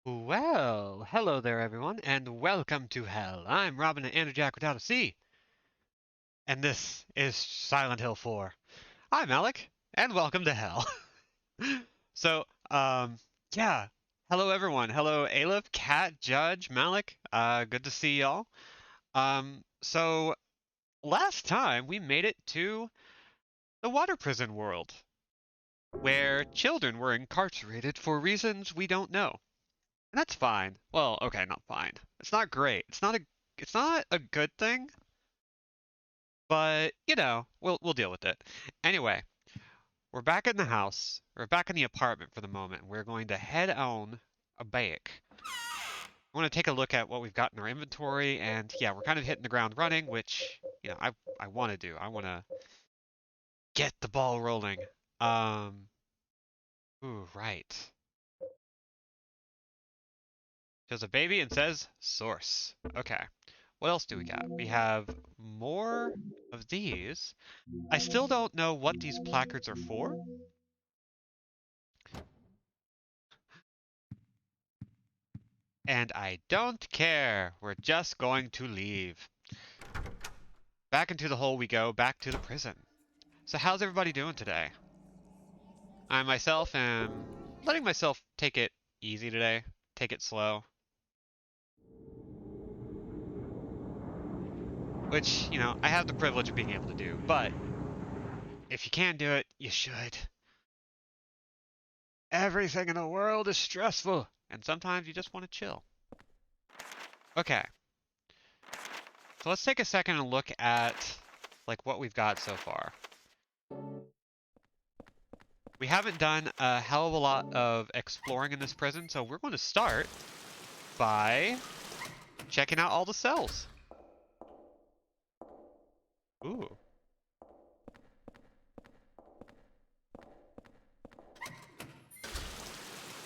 Well, hello there everyone, and welcome to Hell. I'm Robin and Jack without a C, and this is Silent Hill 4. I'm Alec, and welcome to Hell. So, yeah. Hello everyone. Hello Aleph, Cat, Judge, Malik. Good to see y'all. So last time we made it to the water prison world, where children were incarcerated for reasons we don't know. And that's fine. Well, okay, not fine. It's not great. It's not a good thing, but we'll deal with it. Anyway, we're back in the house. We're back in the apartment for the moment. We're going to head on a back. I want to take a look at what we've got in our inventory, and yeah, we're kind of hitting the ground running, which, I want to do. I want to get the ball rolling. Um, ooh, right. Shows a baby and says source. Okay. What else do we got? We have more of these. I still don't know what these placards are for. And I don't care. We're just going to leave. Back into the hole we go, back to the prison. So how's everybody doing today? I myself am letting myself take it easy today. Take it slow. Which, I have the privilege of being able to do. But if you can do it, you should. Everything in the world is stressful. And sometimes you just want to chill. Okay. So let's take a second and look at what we've got so far. We haven't done a hell of a lot of exploring in this prison, so we're going to start by checking out all the cells. Ooh.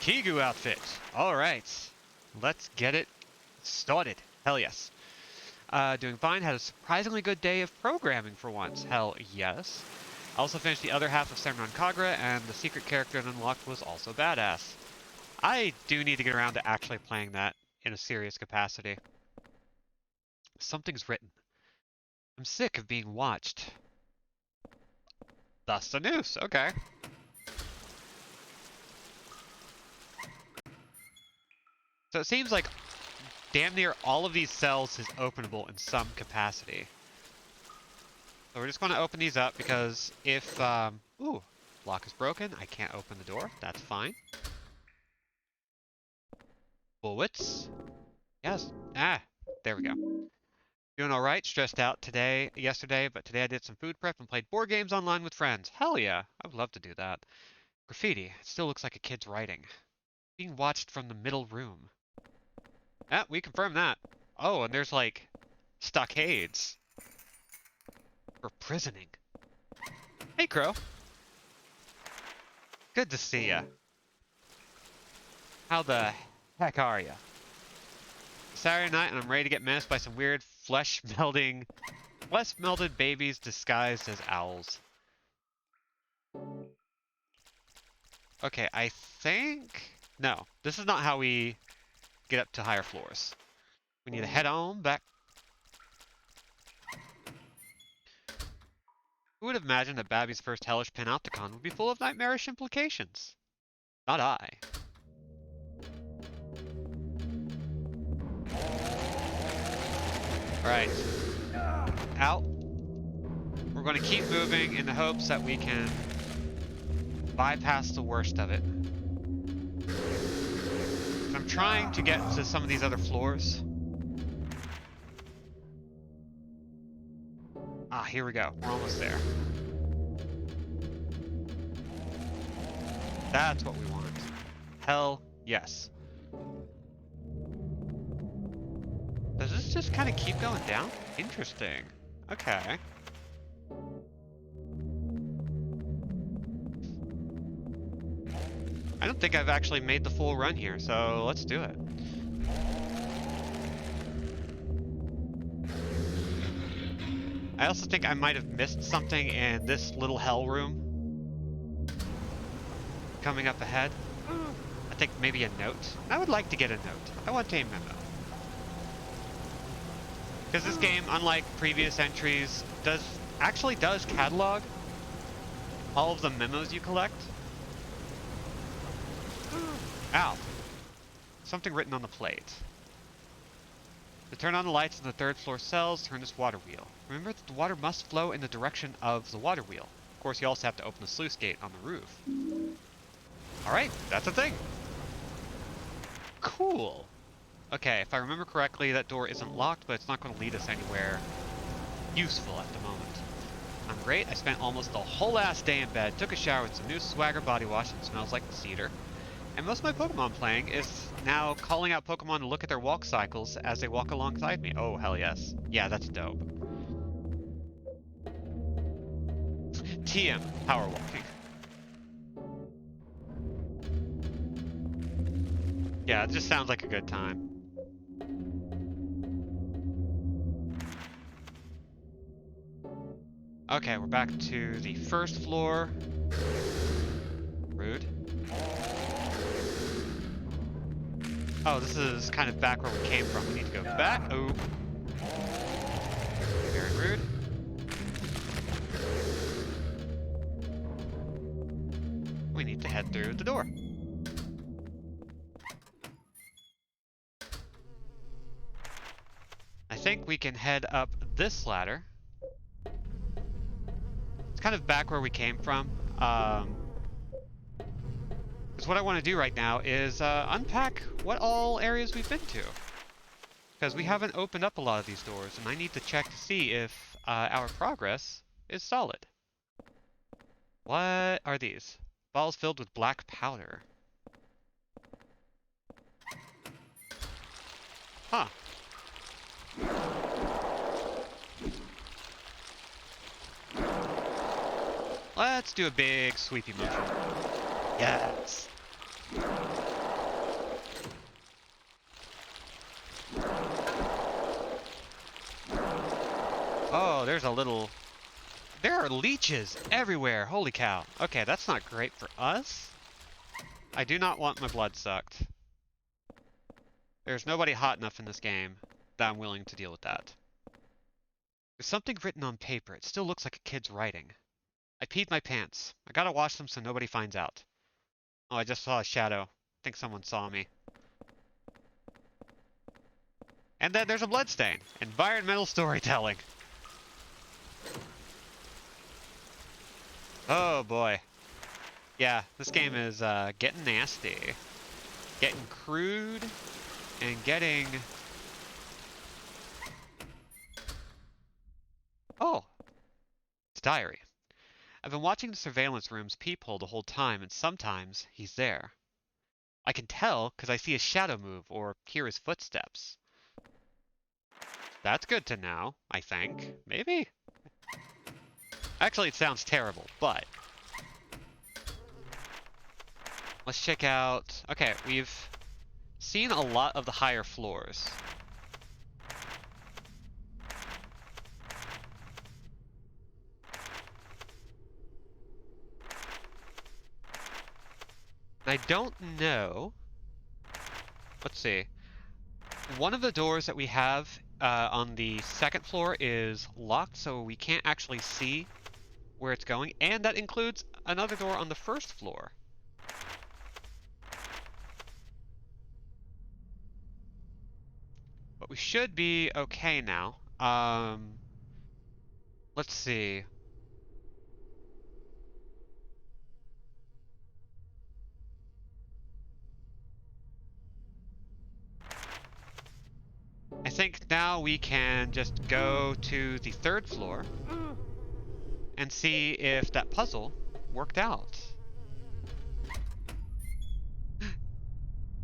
Kigu outfit. All right. Let's get it started. Hell yes. Doing fine. Had a surprisingly good day of programming for once. Hell yes. I also finished the other half of Senran Kagura, and the secret character it unlocked was also badass. I do need to get around to actually playing that in a serious capacity. Something's written. I'm sick of being watched. Thus the news. Okay. So it seems like damn near all of these cells is openable in some capacity. So we're just going to open these up because if, ooh, lock is broken. I can't open the door. That's fine. Bullets. Yes. Ah, there we go. Doing all right. Stressed out yesterday, but today I did some food prep and played board games online with friends. Hell yeah. I would love to do that. Graffiti. It still looks like a kid's writing. Being watched from the middle room. Ah, we confirmed that. Oh, and there's stockades for prisoning. Hey, Crow. Good to see ya. How the heck are ya? Saturday night and I'm ready to get menaced by some weird flesh-melted babies disguised as owls. Okay, I think... No, this is not how we get up to higher floors. We need to head on back. Who would have imagined that Babby's first hellish panopticon would be full of nightmarish implications? Not I. Alright. Out. We're going to keep moving in the hopes that we can bypass the worst of it. I'm trying to get to some of these other floors. Ah, here we go. We're almost there. That's what we want. Hell yes. Does this just kind of keep going down? Interesting. Okay. I don't think I've actually made the full run here, so let's do it. I also think I might have missed something in this little hell room. Coming up ahead. A think maybe a note. I would like to get a note. I want a memo. Because this game, unlike previous entries, actually does catalog all of the memos you collect. Ow. Something written on the plate. To turn on the lights in the third floor cells, turn this water wheel. Remember that the water must flow in the direction of the water wheel. Of course, you also have to open the sluice gate on the roof. Alright, that's a thing. Cool. Okay, if I remember correctly, that door isn't locked, but it's not going to lead us anywhere useful at the moment. I'm great. I spent almost the whole ass day in bed, took a shower with some new Swagger body wash that smells like cedar. And most of my Pokemon playing is now calling out Pokemon to look at their walk cycles as they walk alongside me. Oh, hell yes. Yeah, that's dope. TM, power walking. Yeah, it just sounds like a good time. Okay, we're back to the first floor. Rude. Oh, this is kind of back where we came from. We need to go back. Oh. Very rude. We need to head through the door. I think we can head up this ladder. It's kind of back where we came from. Because what I want to do right now is unpack what all areas we've been to. Because we haven't opened up a lot of these doors, and I need to check to see if our progress is solid. What are these? Balls filled with black powder. Huh. Let's do a big sweepy motion. Yes. Oh, there's a little... There are leeches everywhere. Holy cow. Okay, that's not great for us. I do not want my blood sucked. There's nobody hot enough in this game that I'm willing to deal with that. There's something written on paper. It still looks like a kid's writing. I peed my pants. I gotta wash them so nobody finds out. Oh, I just saw a shadow. I think someone saw me. And then there's a bloodstain. Environmental storytelling. Oh boy. Yeah, this game is getting nasty. Getting crude and getting... Oh! It's diary. I've been watching the surveillance room's peephole the whole time, and sometimes he's there. I can tell because I see his shadow move or hear his footsteps. That's good to know, I think. Maybe? Actually, it sounds terrible, but... Let's check out... Okay, we've seen a lot of the higher floors. I don't know... Let's see. One of the doors that we have on the second floor is locked, so we can't actually see where it's going, and that includes another door on the first floor. But we should be okay now. Let's see. I think now we can just go to the third floor and see if that puzzle worked out.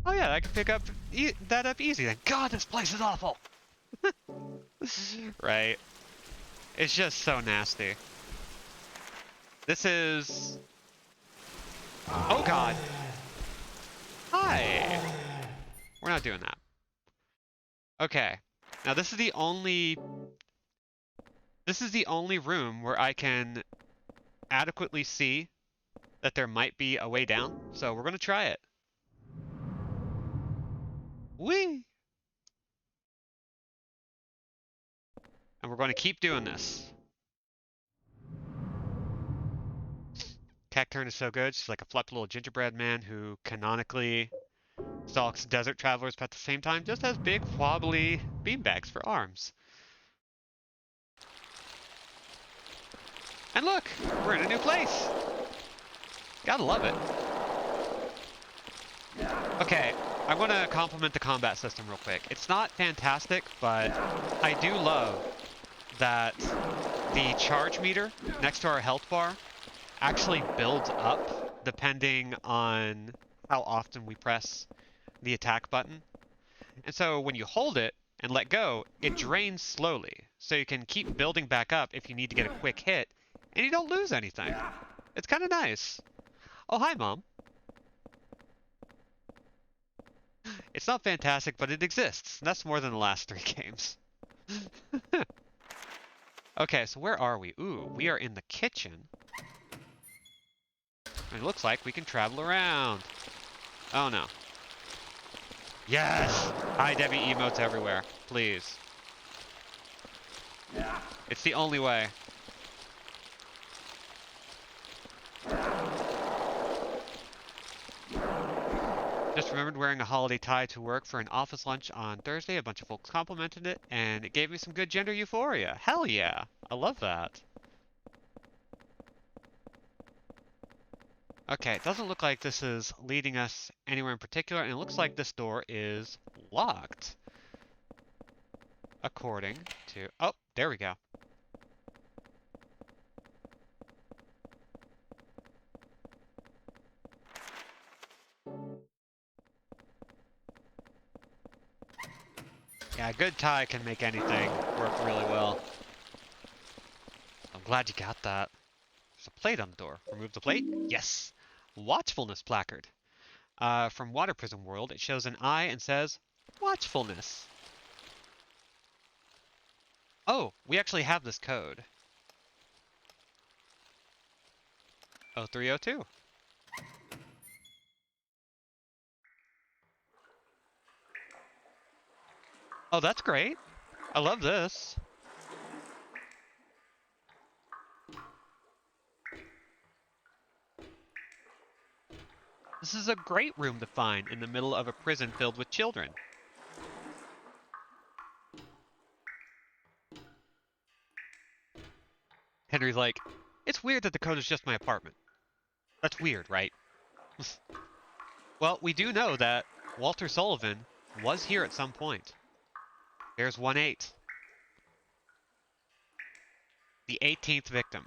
Oh yeah, I can pick up that up easy then. God, this place is awful! Right. It's just so nasty. This is... Oh god! Hi! We're not doing that. Okay. Now this is the only... This is the only room where I can adequately see that there might be a way down, so we're gonna try it. Whee! And we're going to keep doing this. Cacturn is so good. She's like a fluffy little gingerbread man who canonically stalks desert travelers, but at the same time just has big wobbly beanbags for arms. And look, we're in a new place. Gotta love it. Okay, I want to compliment the combat system real quick. It's not fantastic, but I do love that the charge meter next to our health bar actually builds up depending on how often we press the attack button. And so when you hold it and let go, it drains slowly. So you can keep building back up if you need to get a quick hit, and you don't lose anything. It's kind of nice. Oh, hi, Mom. It's not fantastic, but it exists. And that's more than the last 3 games. Okay, so where are we? Ooh, we are in the kitchen. And it looks like we can travel around. Oh, no. Yes! Hi, Debbie emotes everywhere. Please. It's the only way. Just remembered wearing a holiday tie to work for an office lunch on Thursday. A bunch of folks complimented it, and it gave me some good gender euphoria. Hell yeah. I love that. Okay, it doesn't look like this is leading us anywhere in particular, and it looks like this door is locked. According to... Oh, there we go. Yeah, a good tie can make anything work really well. I'm glad you got that. There's a plate on the door. Remove the plate? Yes. Watchfulness placard. From Water Prison World, it shows an eye and says, Watchfulness. Oh, we actually have this code. 0302. Oh, that's great. I love this. This is a great room to find in the middle of a prison filled with children. Henry's like, it's weird that the code is just my apartment. That's weird, right? Well, we do know that Walter Sullivan was here at some point. There's 1-8. The 18th victim.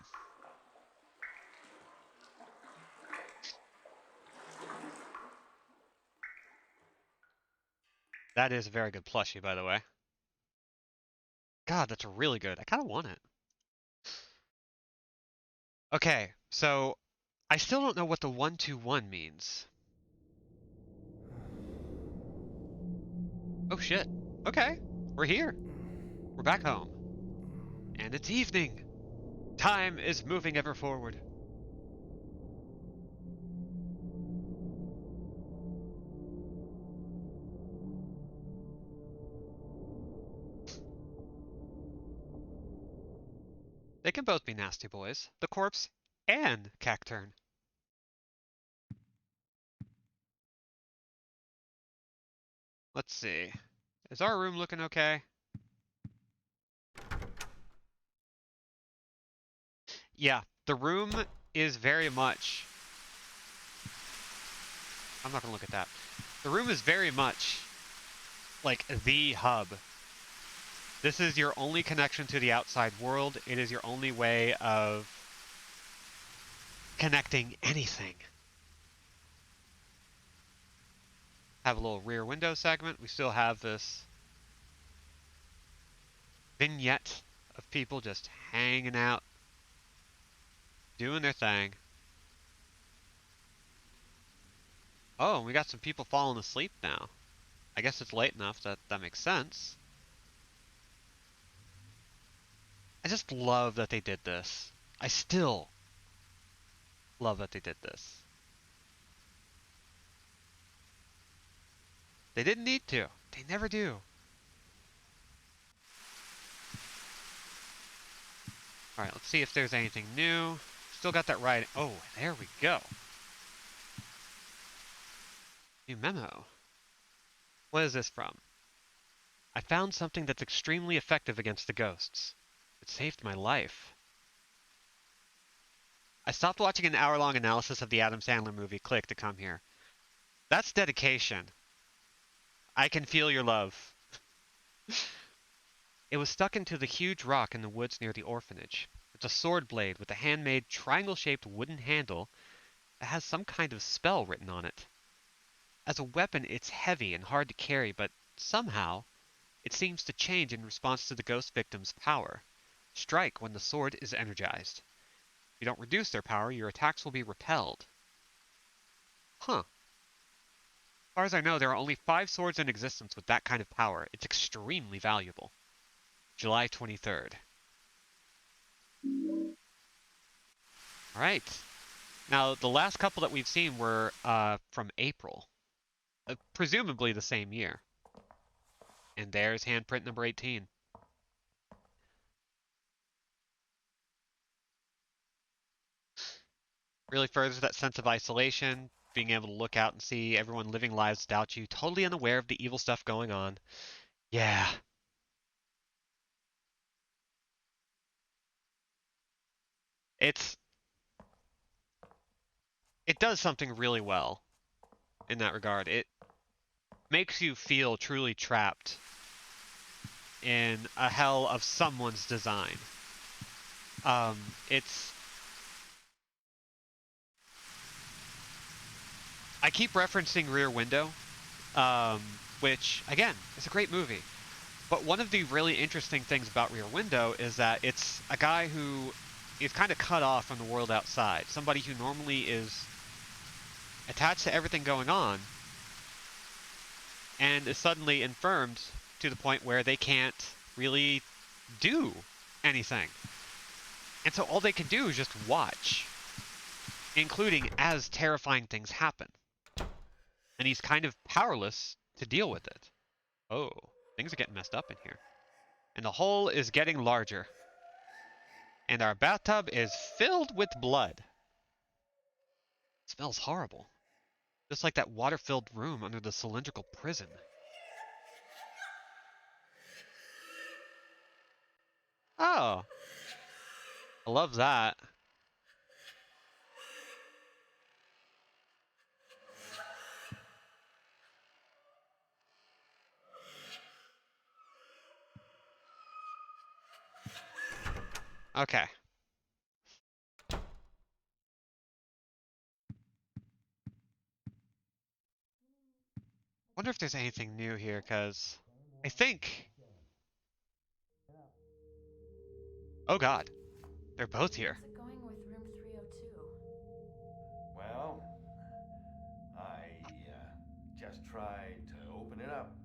That is a very good plushie, by the way. God, that's really good. I kind of want it. Okay, so I still don't know what the 121 means. Oh shit. Okay, we're here. We're back home. And it's evening. Time is moving ever forward. They can both be nasty boys. The corpse and Cacturn. Let's see. Is our room looking okay? Yeah, the room is very much... I'm not gonna look at that. The room is very much like the hub. This is your only connection to the outside world. It is your only way of connecting anything. Have a little rear window segment. We still have this vignette of people just hanging out, doing their thing. Oh, and we got some people falling asleep now. I guess it's late enough that that makes sense. I just love that they did this. I still love that they did this. They didn't need to. They never do. Alright, let's see if there's anything new. Still got that right. Oh, there we go. New memo. What is this from? I found something that's extremely effective against the ghosts. It saved my life. I stopped watching an hour-long analysis of the Adam Sandler movie Click to come here. That's dedication. I can feel your love. It was stuck into the huge rock in the woods near the orphanage. It's a sword blade with a handmade triangle-shaped wooden handle that has some kind of spell written on it. As a weapon, it's heavy and hard to carry, but somehow it seems to change in response to the ghost victim's power. Strike when the sword is energized. If you don't reduce their power, your attacks will be repelled. Huh. As far as I know, there are only 5 swords in existence with that kind of power. It's extremely valuable. July 23rd. Alright. Now, the last couple that we've seen were from April. Presumably the same year. And there's handprint number 18. Really furthers that sense of isolation, being able to look out and see everyone living lives without you, totally unaware of the evil stuff going on. Yeah. It's it does something really well in that regard. It makes you feel truly trapped in a hell of someone's design. It's I keep referencing Rear Window, um, which again is a great movie. But one of the really interesting things about Rear Window is that it's a guy who is kind of cut off from the world outside. Somebody who normally is attached to everything going on and is suddenly infirmed to the point where they can't really do anything. And so all they can do is just watch, including as terrifying things happen. And he's kind of powerless to deal with it. Oh, things are getting messed up in here. And the hole is getting larger. And our bathtub is filled with blood. It smells horrible. Just like that water-filled room under the cylindrical prison. Oh, I love that. Okay. Wonder if there's anything new here, because I think... Oh god, they're both here. How's it going with room 302? Well, I just tried to open it up,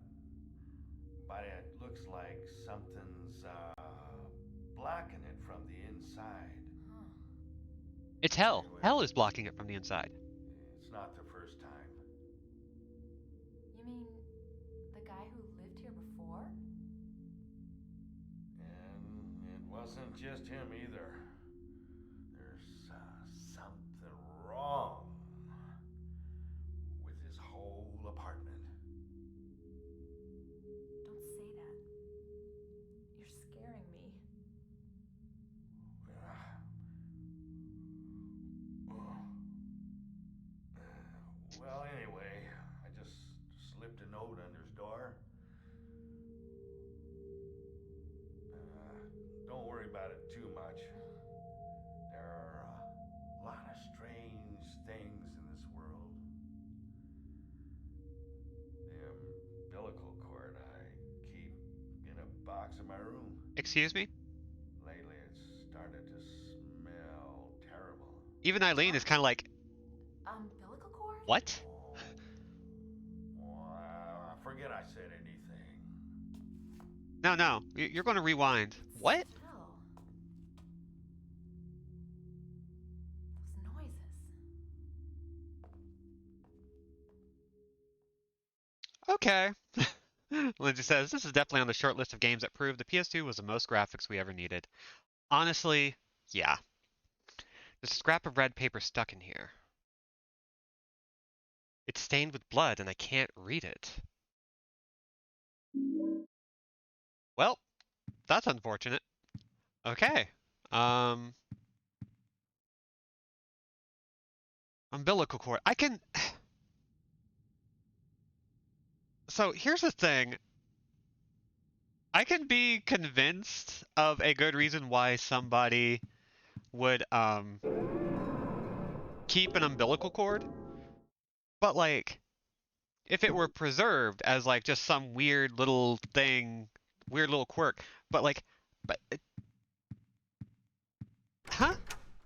but it looks like something's blocking it from the inside. Huh. It's hell. Anyway, Hell is blocking it from the inside. it's not the first time. You mean the guy who lived here before? And it wasn't just him either. There's something wrong with his whole apartment. Don't say that. You're scaring me. Well, anyway, I just slipped a note under his door. Don't worry about it too much. There are a lot of strange things in this world. The umbilical cord I keep in a box in my room. Excuse me? Lately, it's started to smell terrible. Even Eileen is What? kind of like, Umbilical cord? what? Oh, well, I forget I said anything. No, no, you're going to rewind. What What? smell? Those noises. Okay. Lindsay says, this is definitely on the short list of games that prove the PS2 was the most graphics we ever needed. Honestly, yeah. There's a scrap of red paper stuck in here. It's stained with blood and I can't read it. Well, that's unfortunate. Okay. Um, umbilical cord. I can. So here's the thing. I can be convinced of a good reason why somebody would keep an umbilical cord, but like if it were preserved as like just some weird little thing, weird little quirk, but like, but huh?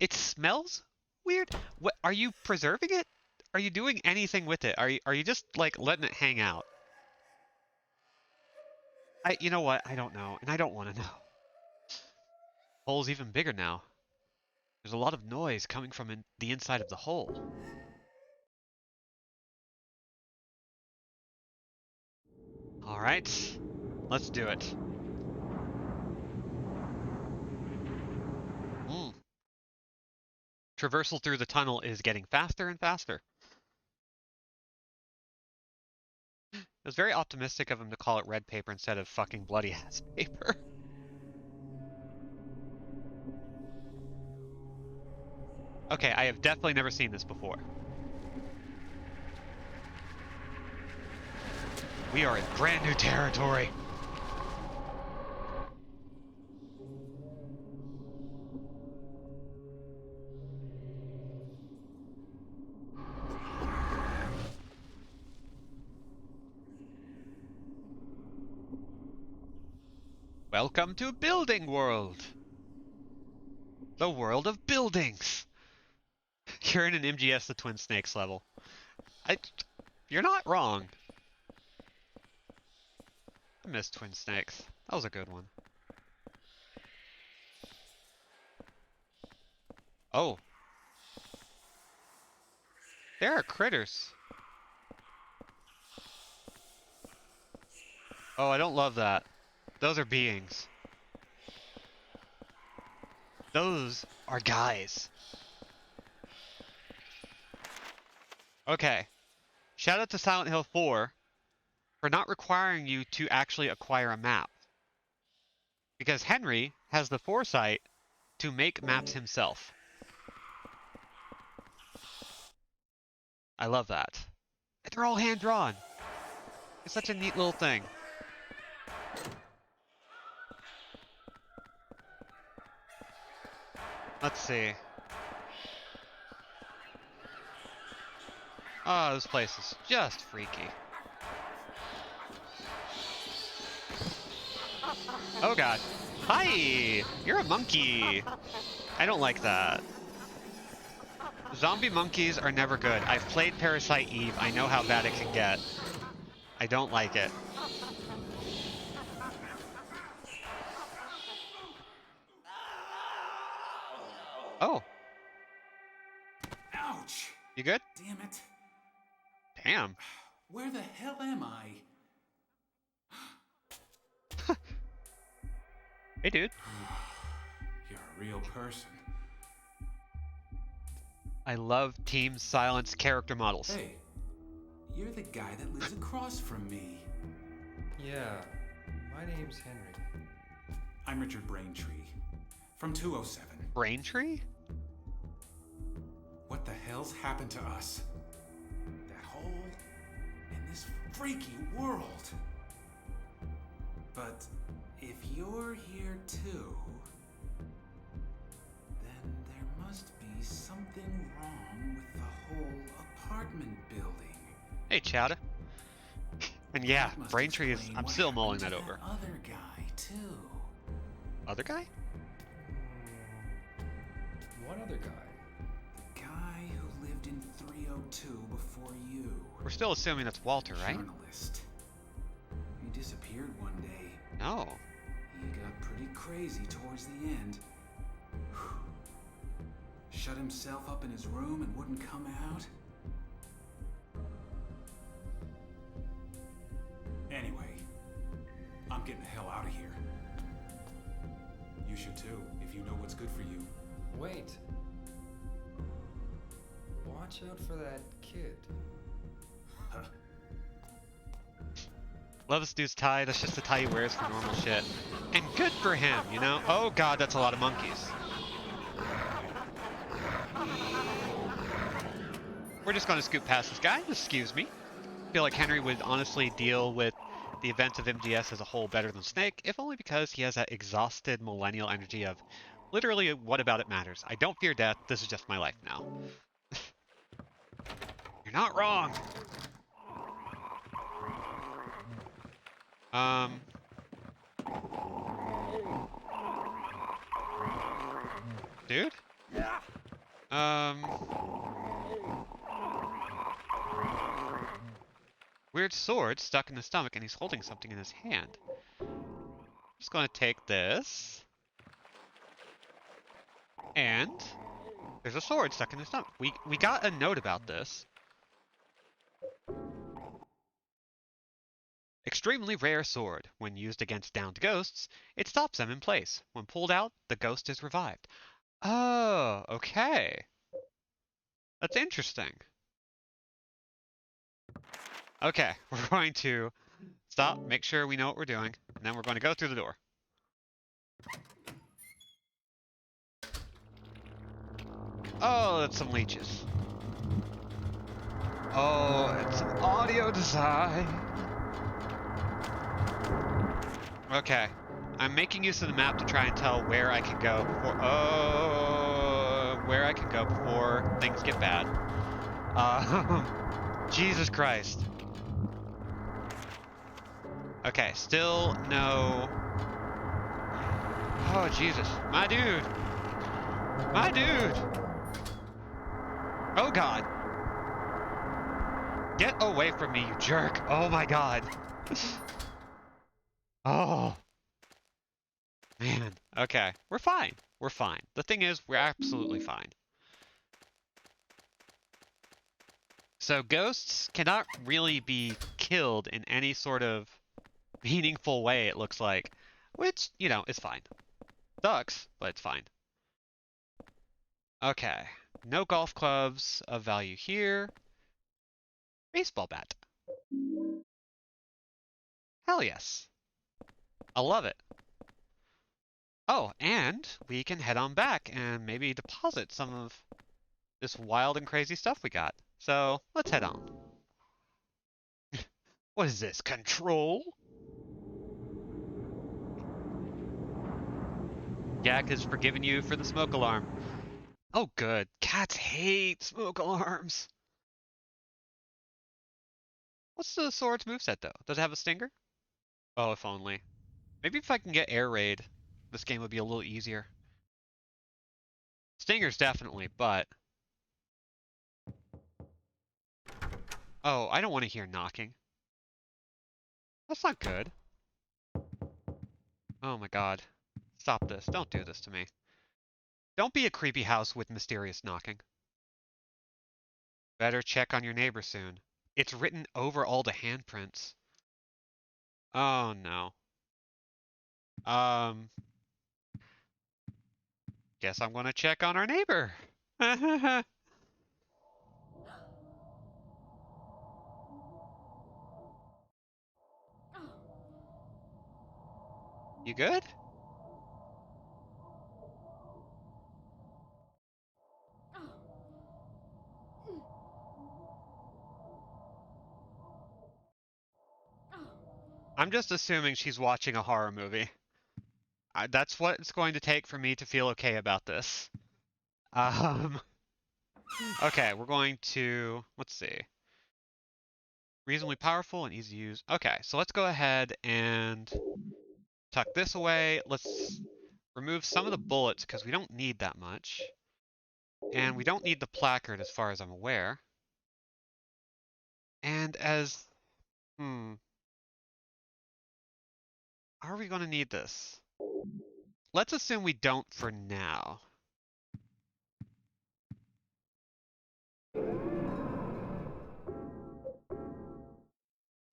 It smells weird. What are you preserving it? Are you doing anything with it? Are you just like letting it hang out? You know what? I don't know, and I don't want to know. Hole's even bigger now. There's a lot of noise coming from the inside of the hole. All right, let's do it. Mm. Traversal through the tunnel is getting faster and faster. It was very optimistic of him to call it red paper instead of fucking bloody ass paper. Okay, I have definitely never seen this before. We are in brand new territory. Welcome to Building World. The world of buildings. You're in an MGS the Twin Snakes level. I, you're not wrong. I miss Twin Snakes. That was a good one. Oh, there are critters. Oh, I don't love that. Those are beings. Those are guys. Okay. Shout out to Silent Hill 4 for not requiring you to actually acquire a map. Because Henry has the foresight to make maps himself. I love that. And they're all hand drawn. It's such a neat little thing. Let's see. Oh, this place is just freaky. Oh god. Hi! You're a monkey! I don't like that. Zombie monkeys are never good. I've played Parasite Eve. I know how bad it can get. I don't like it. Oh, Ouch! you good? Damn it. Damn. Where the hell am I? Hey, dude. You're a real person. I love Team Silence character models. Hey, you're the guy that lives across from me. Yeah, my name's Henry. I'm Richard Braintree, from 207. Braintree? What the hell's happened to us? That hole in this freaky world. But if you're here too, then there must be something wrong with the whole apartment building. Hey, Chowda. And yeah, That must Braintree is. explain I'm what still happened mulling to that over. Other guy too. Other guy? What other guy? The guy who lived in 302 before you. We're still assuming that's Walter, right? Journalist. He disappeared one day. No. He got pretty crazy towards the end. Shut himself up in his room and wouldn't come out. Anyway, getting the hell out of here. You should too, if you know what's good for you. Wait. Watch out for that kid. Huh. Love this dude's tie. That's just the tie he wears for normal shit. And good for him, you know? Oh god, that's a lot of monkeys. We're just gonna scoot past this guy. Excuse me. I feel like Henry would honestly deal with the events of MGS as a whole better than Snake, if only because he has that exhausted millennial energy of literally what about it matters. I don't fear death, this is just my life now. You're not wrong! Dude? Weird sword stuck in his stomach and he's holding something in his hand. Just gonna take this. And there's a sword stuck in his stomach. We got a note about this. Extremely rare sword. When used against downed ghosts, it stops them in place. When pulled out, the ghost is revived. Oh, okay. That's interesting. Okay, we're going to stop, make sure we know what we're doing, and then we're going to go through the door. Oh, that's some leeches. Oh, it's some audio design. Okay. I'm making use of the map to try and tell where I can go before... where I can go before things get bad. Jesus Christ. Okay, still no... Oh, Jesus. My dude. My dude. Oh, God. Get away from me, you jerk. Oh, my God. Oh. Man. Okay. We're fine. We're fine. The thing is, we're absolutely fine. So ghosts cannot really be killed in any sort of meaningful way, it looks like. Which, you know, is fine. Sucks, but it's fine. Okay. No golf clubs of value here. Baseball bat. Hell yes. I love it. Oh, and we can head on back and maybe deposit some of this wild and crazy stuff we got. So, let's head on. What is this, control? Jack has forgiven you for the smoke alarm. Oh, good. Cats hate smoke alarms. What's the sword's moveset, though? Does it have a stinger? Oh, if only. Maybe if I can get air raid, this game would be a little easier. Stingers definitely, but... Oh, I don't want to hear knocking. That's not good. Oh my god. Stop this. Don't do this to me. Don't be a creepy house with mysterious knocking. Better check on your neighbor soon. It's written over all the handprints. Oh no. Guess I'm gonna check on our neighbor. You good? I'm just assuming she's watching a horror movie. That's what it's going to take for me to feel okay about this. Um, okay, we're going to, let's see. Reasonably powerful and easy to use. Okay, so let's go ahead and tuck this away. Let's remove some of the bullets because we don't need that much. And we don't need the placard as far as I'm aware. And as, are we going to need this? Let's assume we don't for now.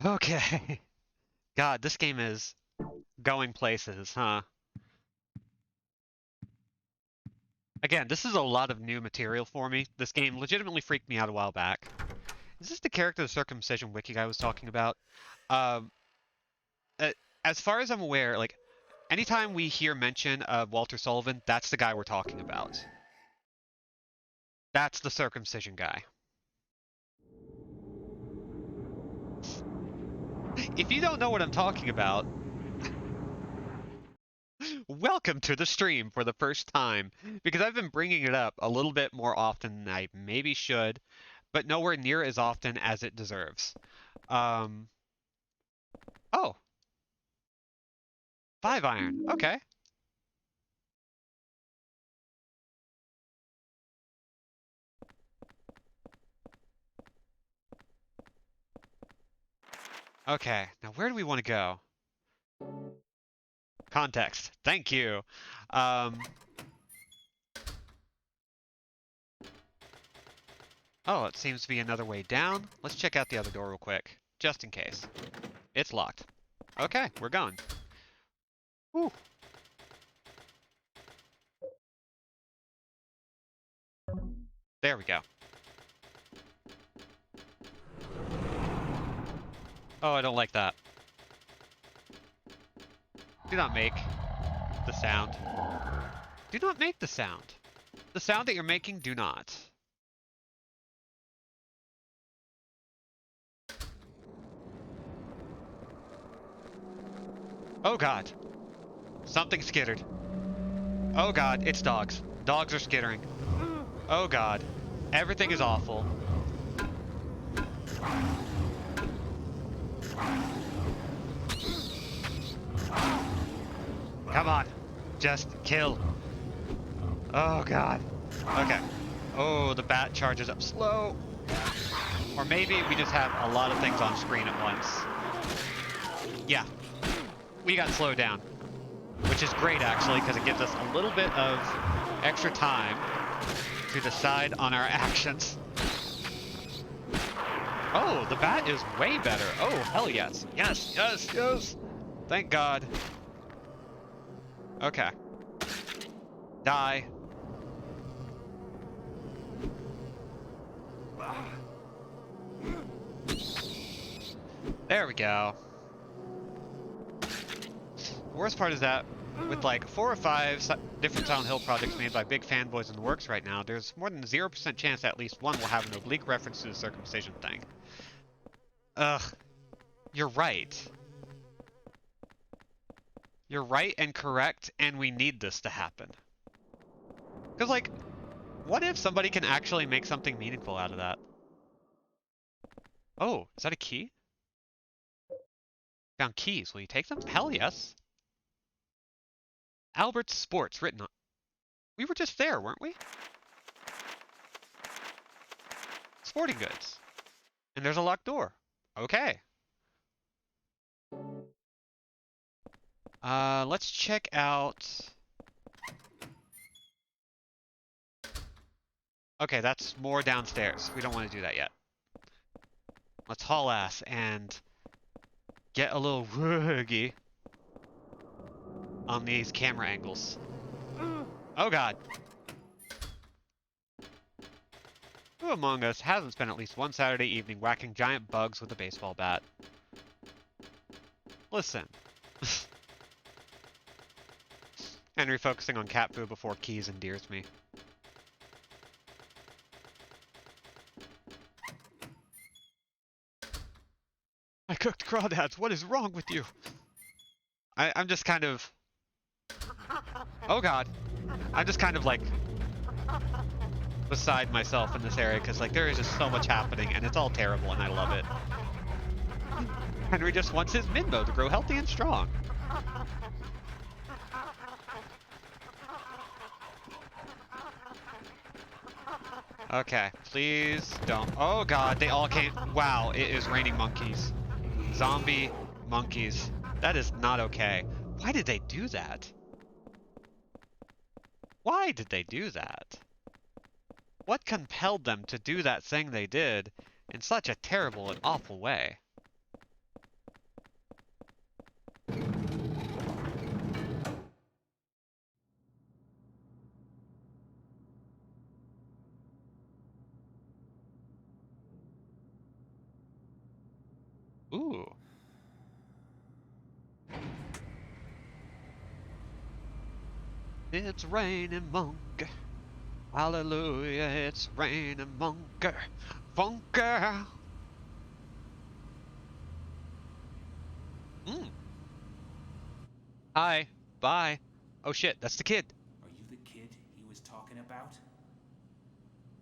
Okay. God, this game is going places, huh? Again, this is a lot of new material for me. This game legitimately freaked me out a while back. Is this the character the circumcision wiki guy was talking about? Um, uh, as far as I'm aware, like, anytime we hear mention of Walter Sullivan, that's the guy we're talking about. That's the circumcision guy. If you don't know what I'm talking about, welcome to the stream for the first time, because I've been bringing it up a little bit more often than I maybe should, but nowhere near as often as it deserves. Um, oh, 5 iron. Okay. Okay, now where do we want to go? Context. Thank you. Um, oh, it seems to be another way down. Let's check out the other door real quick, just in case. It's locked. Okay, we're going. Whew. There we go. Oh, I don't like that. Do not make the sound. Do not make the sound. The sound that you're making, do not. Oh god. Something skittered. Oh god, it's dogs. Dogs are skittering. Oh god. Everything is awful. Come on. Just kill. Oh god. Okay. Oh, the bat charges up slow. Or maybe we just have a lot of things on screen at once. Yeah. We got slowed down. Which is great, actually, because it gives us a little bit of extra time to decide on our actions. Oh, the bat is way better. Oh, hell yes. Yes, yes, yes. Thank God. Okay. Die. There we go. The worst part is that with like 4 or 5 different Silent Hill projects made by big fanboys in the works right now, there's more than a 0% chance that at least one will have an oblique reference to the circumcision thing. Ugh. You're right. You're right and correct, and we need this to happen. Because, like, what if somebody can actually make something meaningful out of that? Oh, is that a key? Found keys. Will you take them? Hell yes. Albert's Sports written on. We were just there, weren't we? Sporting goods. And there's a locked door. Okay. Let's check out. Okay, that's more downstairs. We don't want to do that yet. Let's haul ass and get a little woogie on these camera angles. Oh god. Who among us hasn't spent at least one Saturday evening whacking giant bugs with a baseball bat? Listen. Henry focusing on cat food before keys endears me. I cooked crawdads. What is wrong with you? I'm just kind of... Oh god. I'm just kind of like... beside myself in this area because like there is just so much happening and it's all terrible and I love it. Henry just wants his Minmo to grow healthy and strong. Okay, please don't. Oh god, they all came. Wow, it is raining monkeys. Zombie monkeys. That is not okay. Why did they do that? Why did they do that? What compelled them to do that thing they did in such a terrible and awful way? It's raining monk. Hallelujah, it's raining monk. Funker. Mm. Hi. Bye. Oh shit, that's the kid. Are you the kid he was talking about?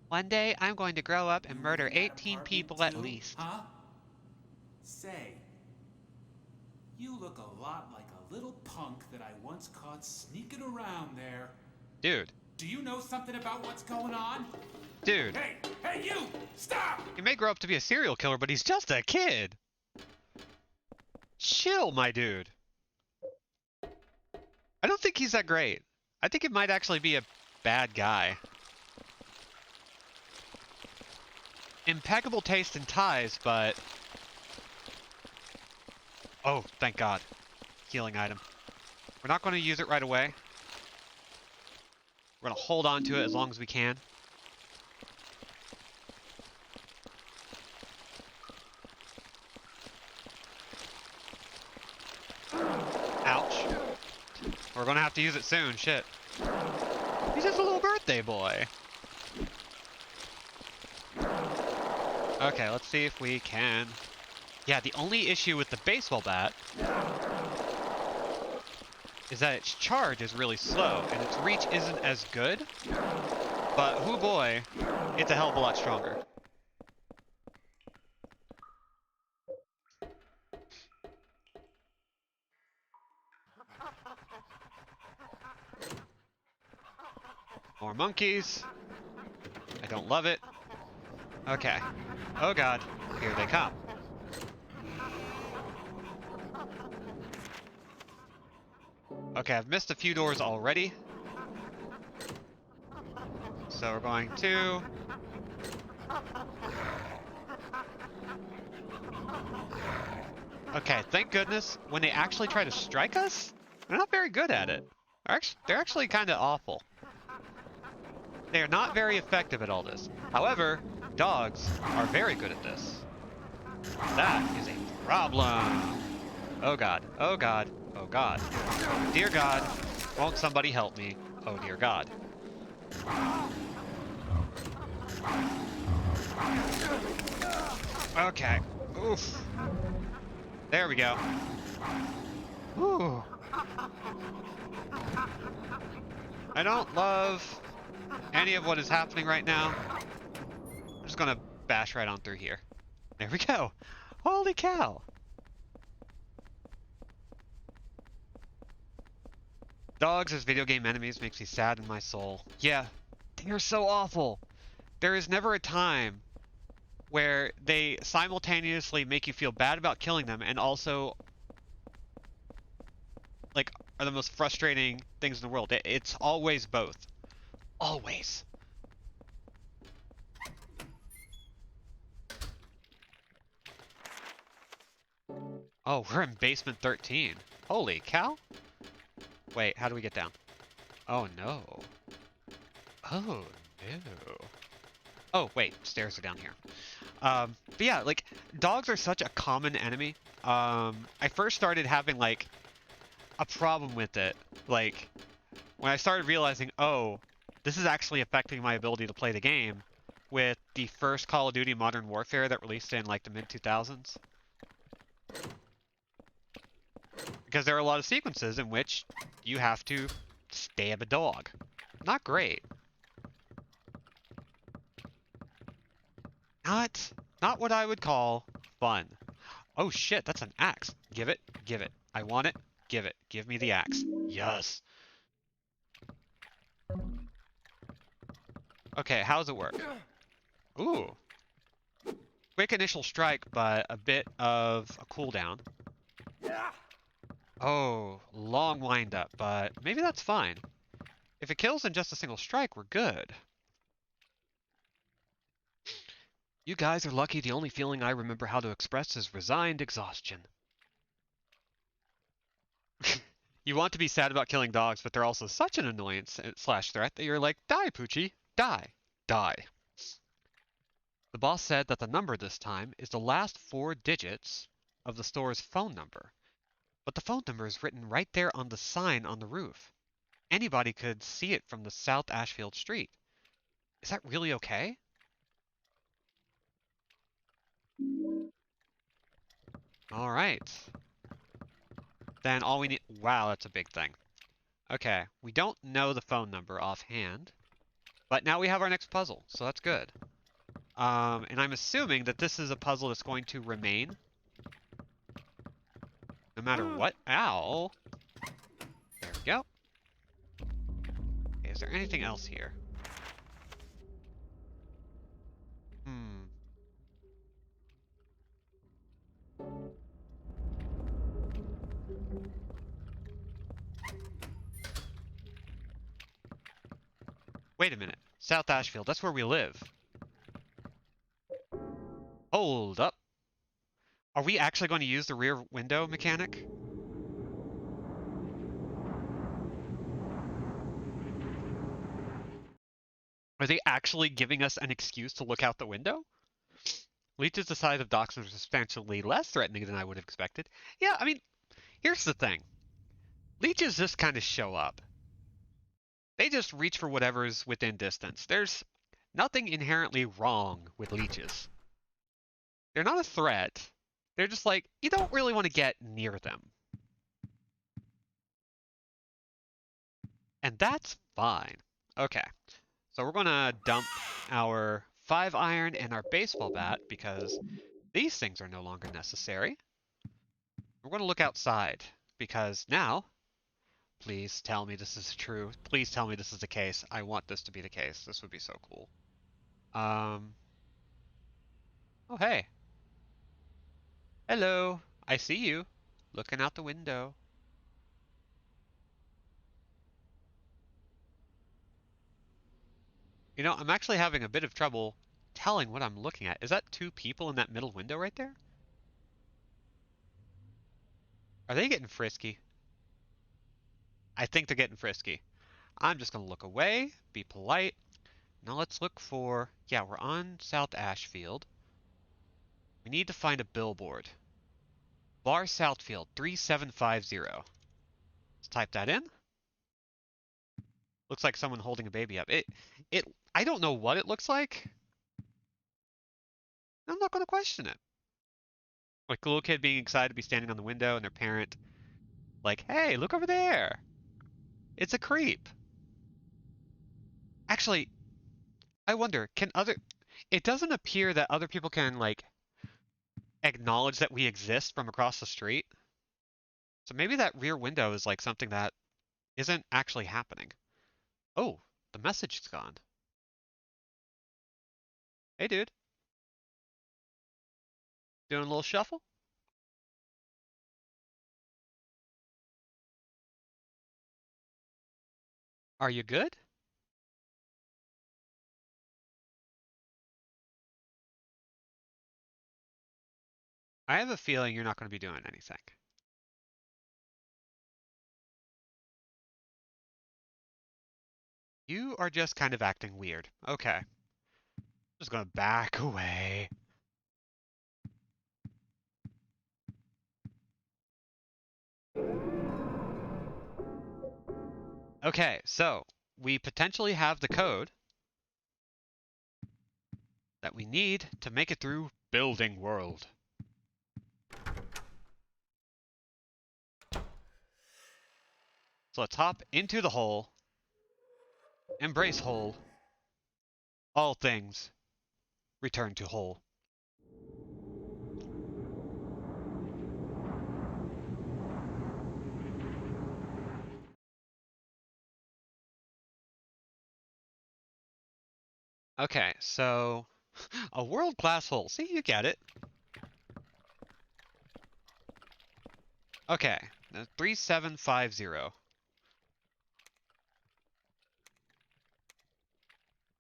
One day I'm going to grow up You and live murder in that 18 apartment people at too, least. huh? Say, you look a lot like a little punk that I once caught sneaking around there. Dude. Do you know something about what's going on? Dude. Hey, hey you! Stop! He may grow up to be a serial killer, but he's just a kid. Chill, my dude. I don't think he's that great. I think he might actually be a bad guy. Impeccable taste in ties, but... Oh, thank God. Healing item. We're not going to use it right away. We're going to hold on to it as long as we can. Ouch. We're going to have to use it soon, shit. He's just a little birthday boy. Okay, let's see if we can... Yeah, the only issue with the baseball bat is that its charge is really slow, and its reach isn't as good. But, hoo boy, it's a hell of a lot stronger. More monkeys. I don't love it. Okay. Oh god, here they come. Okay, I've missed a few doors already. So we're going to... Okay, thank goodness, when they actually try to strike us, they're not very good at it. They're actually kind of awful. They are not very effective at all this. However, dogs are very good at this. That is a problem. Oh god, oh god, oh god. Dear God, won't somebody help me? Oh dear God. Okay, oof. There we go. Ooh. I don't love any of what is happening right now. I'm just gonna bash right on through here. There we go. Holy cow. Dogs as video game enemies makes me sad in my soul. Yeah, they are so awful. There is never a time where they simultaneously make you feel bad about killing them and also, like, are the most frustrating things in the world. It's always both. Always. Oh, we're in basement 13. Holy cow. Wait, how do we get down? Oh, no. Oh, no. Oh, wait, stairs are down here. But yeah, like, dogs are such a common enemy. I first started having, like, a problem with it. Like, when I started realizing, oh, this is actually affecting my ability to play the game with the first Call of Duty Modern Warfare that released in, like, the mid-2000s. Because there are a lot of sequences in which you have to stab a dog. Not great. Not what I would call fun. Oh shit, that's an axe. Give it, give it. I want it, give it. Give me the axe. Yes. Okay, how does it work? Ooh. Quick initial strike, but a bit of a cooldown. Oh, long windup, but maybe that's fine. If it kills in just a single strike, we're good. You guys are lucky the only feeling I remember how to express is resigned exhaustion. You want to be sad about killing dogs, but they're also such an annoyance slash threat that you're like, die, Poochie, die, die. The boss said that the number this time is the last 4 digits of the store's phone number, but the phone number is written right there on the sign on the roof. anybody could see it from the South Ashfield Street. Is that really okay? All right. Then all we need... Wow, that's a big thing. Okay, we don't know the phone number offhand, but now we have our next puzzle, so that's good. And I'm assuming that this is a puzzle that's going to remain no matter what. Ow! There we go. Okay, is there anything else here? Hmm. Wait a minute. South Ashfield, that's where we live. Hold up. Are we actually going to use the rear window mechanic? Are they actually giving us an excuse to look out the window? Leeches the size of dachshunds are substantially less threatening than I would have expected. Yeah, I mean, here's the thing. Leeches just kind of show up. They just reach for whatever's within distance. There's nothing inherently wrong with leeches. They're not a threat. They're just like, you don't really want to get near them. And that's fine. Okay, so we're going to dump our 5-iron and our baseball bat because these things are no longer necessary. We're going to look outside because now, please tell me this is true. Please tell me this is the case. I want this to be the case. This would be so cool. Oh hey. Hello. I see you. Looking out the window. You know, I'm actually having a bit of trouble telling what I'm looking at. Is that two people in that middle window right there? Are they getting frisky? I think they're getting frisky. I'm just going to look away, be polite. Now let's look for... Yeah, we're on South Ashfield. We need to find a billboard. Bar Southfield 3750. Let's type that in. Looks like someone holding a baby up. I don't know what it looks like. I'm not going to question it. Like a little kid being excited to be standing on the window and their parent like, hey, look over there. It's a creep. Actually, I wonder, it doesn't appear that other people can like acknowledge that we exist from across the street. So maybe that rear window is like something that isn't actually happening. Oh, the message is gone. Hey, dude. Doing a little shuffle? Are you good? I have a feeling you're not going to be doing anything. You are just kind of acting weird. Okay. Just gonna back away. Okay, so we potentially have the code that we need to make it through Building World. So let's hop into the hole. Embrace hole. All things return to hole. Okay, so a world-class hole. See, you get it. Okay, 3750.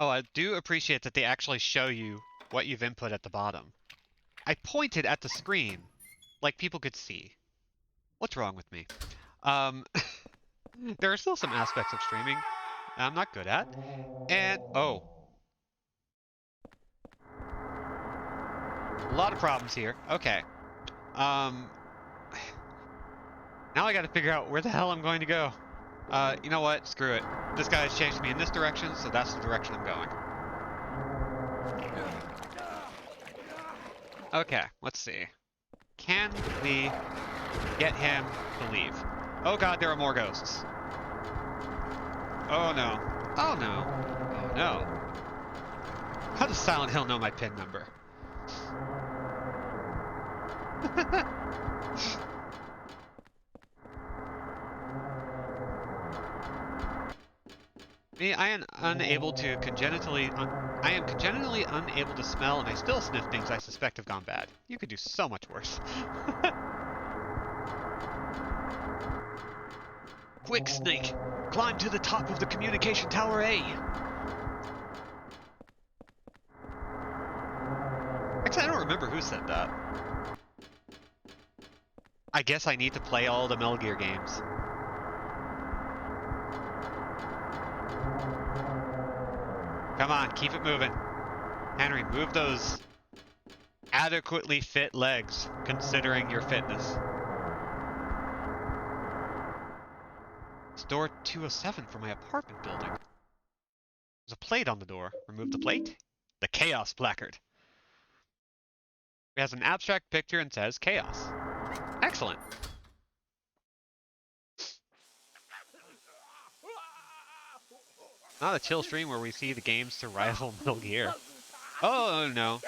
Oh, I do appreciate that they actually show you what you've input at the bottom. I pointed at the screen like people could see. What's wrong with me? Um, there are still some aspects of streaming I'm not good at. And, oh, a lot of problems here. Okay. Um, now I gotta figure out where the hell I'm going to go. You know what? Screw it. This guy's chased me in this direction, so that's the direction I'm going. Okay, let's see. Can we get him to leave? Oh god, there are more ghosts. Oh no. Oh no. Oh no. How does Silent Hill know my PIN number? Me, I am unable to I am congenitally unable to smell, and I still sniff things I suspect have gone bad. You could do so much worse. Quick, Snake! Climb to the top of the communication tower A! Actually, I don't remember who said that. I guess I need to play all the Metal Gear games. Come on, keep it moving. Henry, move those adequately fit legs, considering your fitness. It's door 207 for my apartment building. There's a plate on the door. Remove the plate. The Chaos placard. It has an abstract picture and says Chaos. Excellent. Not a chill stream where we see the games to rival Metal Gear. Oh no.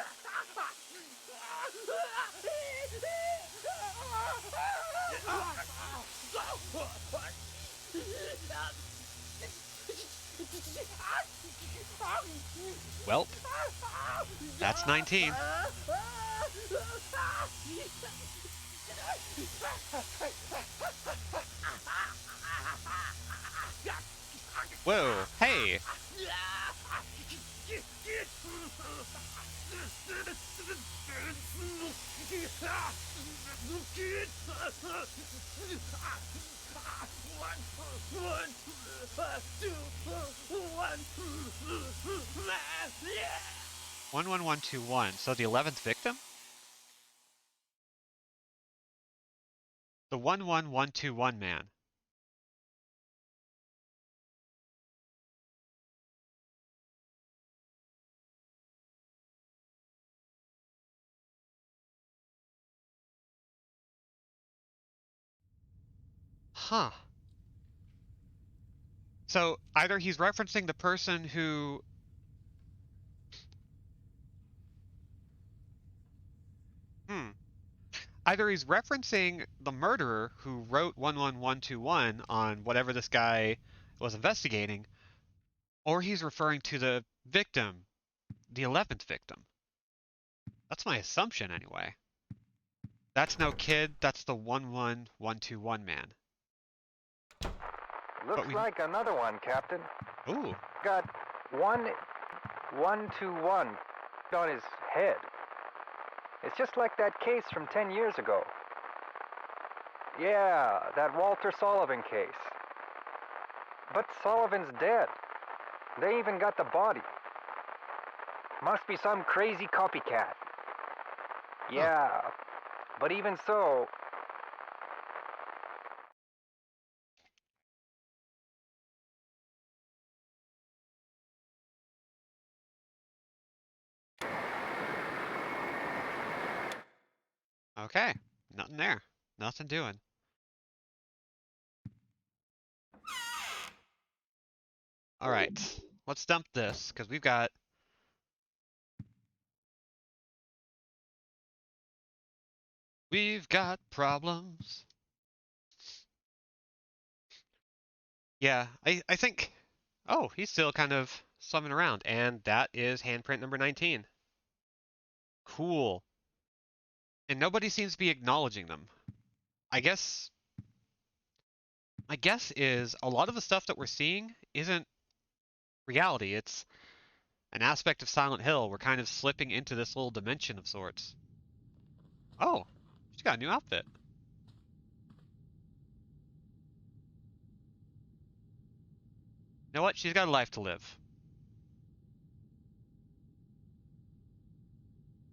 Welp. That's 19. Whoa, hey! One one one two one. So the 11th victim? The 11121 man. Huh. So either he's referencing the person who... Hmm. Either he's referencing the murderer who wrote 11121 on whatever this guy was investigating, or he's referring to the victim, the 11th victim. That's my assumption anyway. That's no kid, that's the 11121 man. Looks like another one, Captain. Ooh. Got 1121 on his head. It's just like that case from 10 years ago. Yeah, that Walter Sullivan case. But Sullivan's dead. They even got the body. Must be some crazy copycat. Yeah, but even so... Okay. Nothing there. Nothing doing. Alright. Let's dump this, because we've got problems. Yeah, I think... Oh, he's still kind of slumming around, and that is handprint number 19. Cool. And nobody seems to be acknowledging them. I guess... My guess is a lot of the stuff that we're seeing isn't reality. It's an aspect of Silent Hill. We're kind of slipping into this little dimension of sorts. Oh, she's got a new outfit. You know what? She's got a life to live.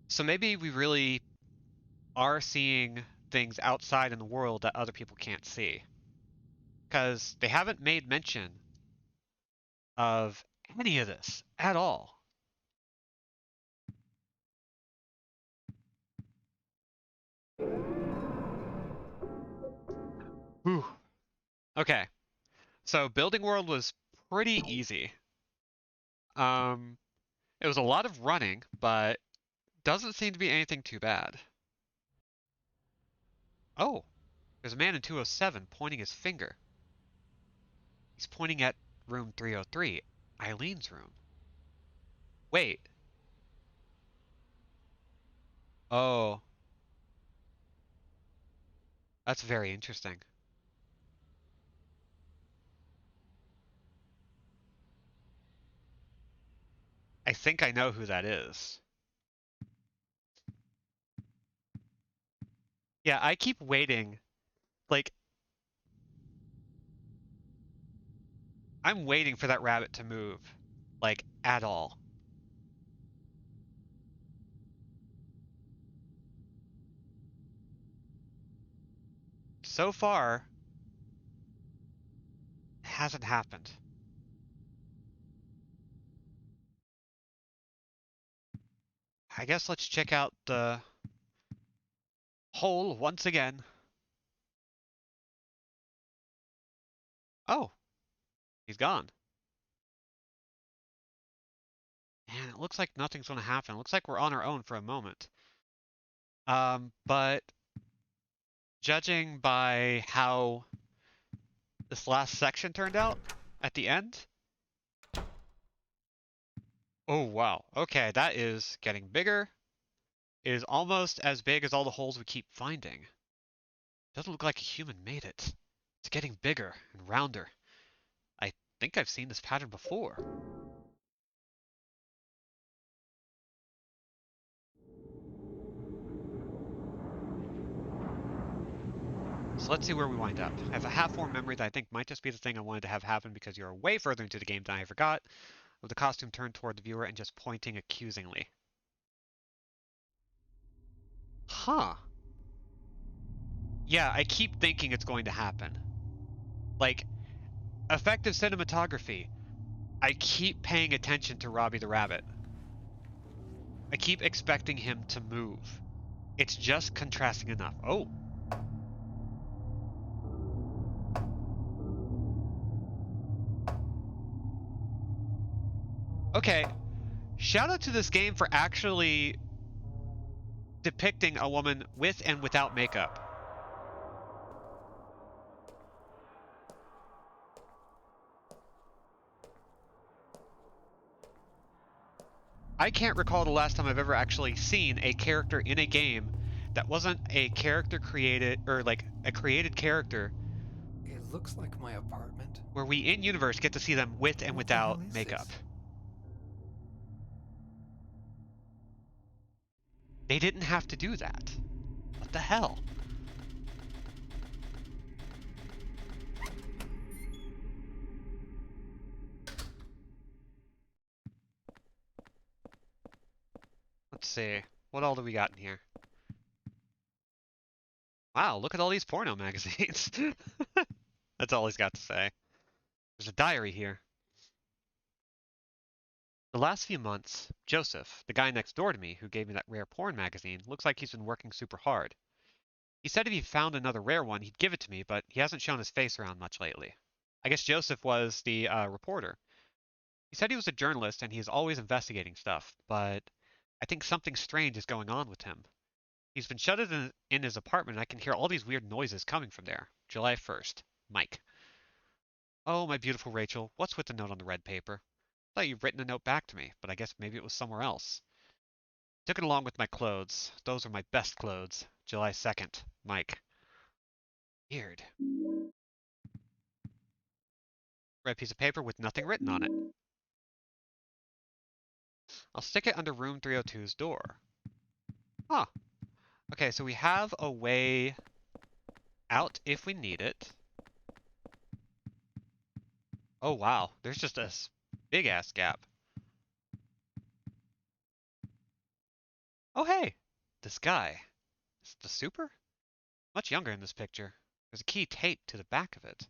So maybe we really are seeing things outside in the world that other people can't see. because they haven't made mention of any of this at all. Whew. Okay, so Building World was pretty easy. Um, it was a lot of running, but doesn't seem to be anything too bad. Oh, there's a man in 207 pointing his finger. He's pointing at room 303, Eileen's room. Wait. Oh, that's very interesting. I think I know who that is. Yeah, I keep waiting. Like, I'm waiting for that rabbit to move. Like, at all. So far, it hasn't happened. I guess let's check out the hole once again. Oh, he's gone. And it looks like nothing's gonna happen. It looks like we're on our own for a moment. But judging by how this last section turned out at the end, oh wow. Okay, that is getting bigger. It is almost as big as all the holes we keep finding. Doesn't look like a human made it. It's getting bigger and rounder. I think I've seen this pattern before. So let's see where we wind up. I have a half-formed memory that I think might just be the thing I wanted to have happen because you're way further into the game than I forgot, with the costume turned toward the viewer and just pointing accusingly. Huh. Yeah, I keep thinking it's going to happen. Like, effective cinematography. I keep paying attention to Robbie the Rabbit. I keep expecting him to move. It's just contrasting enough. Oh. Okay. Shout out to this game for actually depicting a woman with and without makeup. I can't recall the last time I've ever actually seen a character in a game that wasn't a character created, or like a created character, It looks like my apartment. where we in universe get to see them with and What the without hell is makeup. this? They didn't have to do that. What the hell? Let's see. What all do we got in here? Wow, look at all these porno magazines. That's all he's got to say. There's a diary here. The last few months, Joseph, the guy next door to me who gave me that rare porn magazine, looks like he's been working super hard. He said if he found another rare one, he'd give it to me, but he hasn't shown his face around much lately. I guess Joseph was the reporter. He said he was a journalist and he is always investigating stuff, but I think something strange is going on with him. He's been shut in his apartment and I can hear all these weird noises coming from there. July 1st. Mike. Oh, my beautiful Rachel, what's with the note on the red paper? I thought you'd written a note back to me, but I guess maybe it was somewhere else. Took it along with my clothes. Those are my best clothes. July 2nd. Mike. Weird. Red piece of paper with nothing written on it. I'll stick it under room 302's door. Huh. Okay, so we have a way out if we need it. Oh wow, there's just a big ass gap. Oh hey, this guy. Is it the super? Much younger in this picture. There's a key taped to the back of it.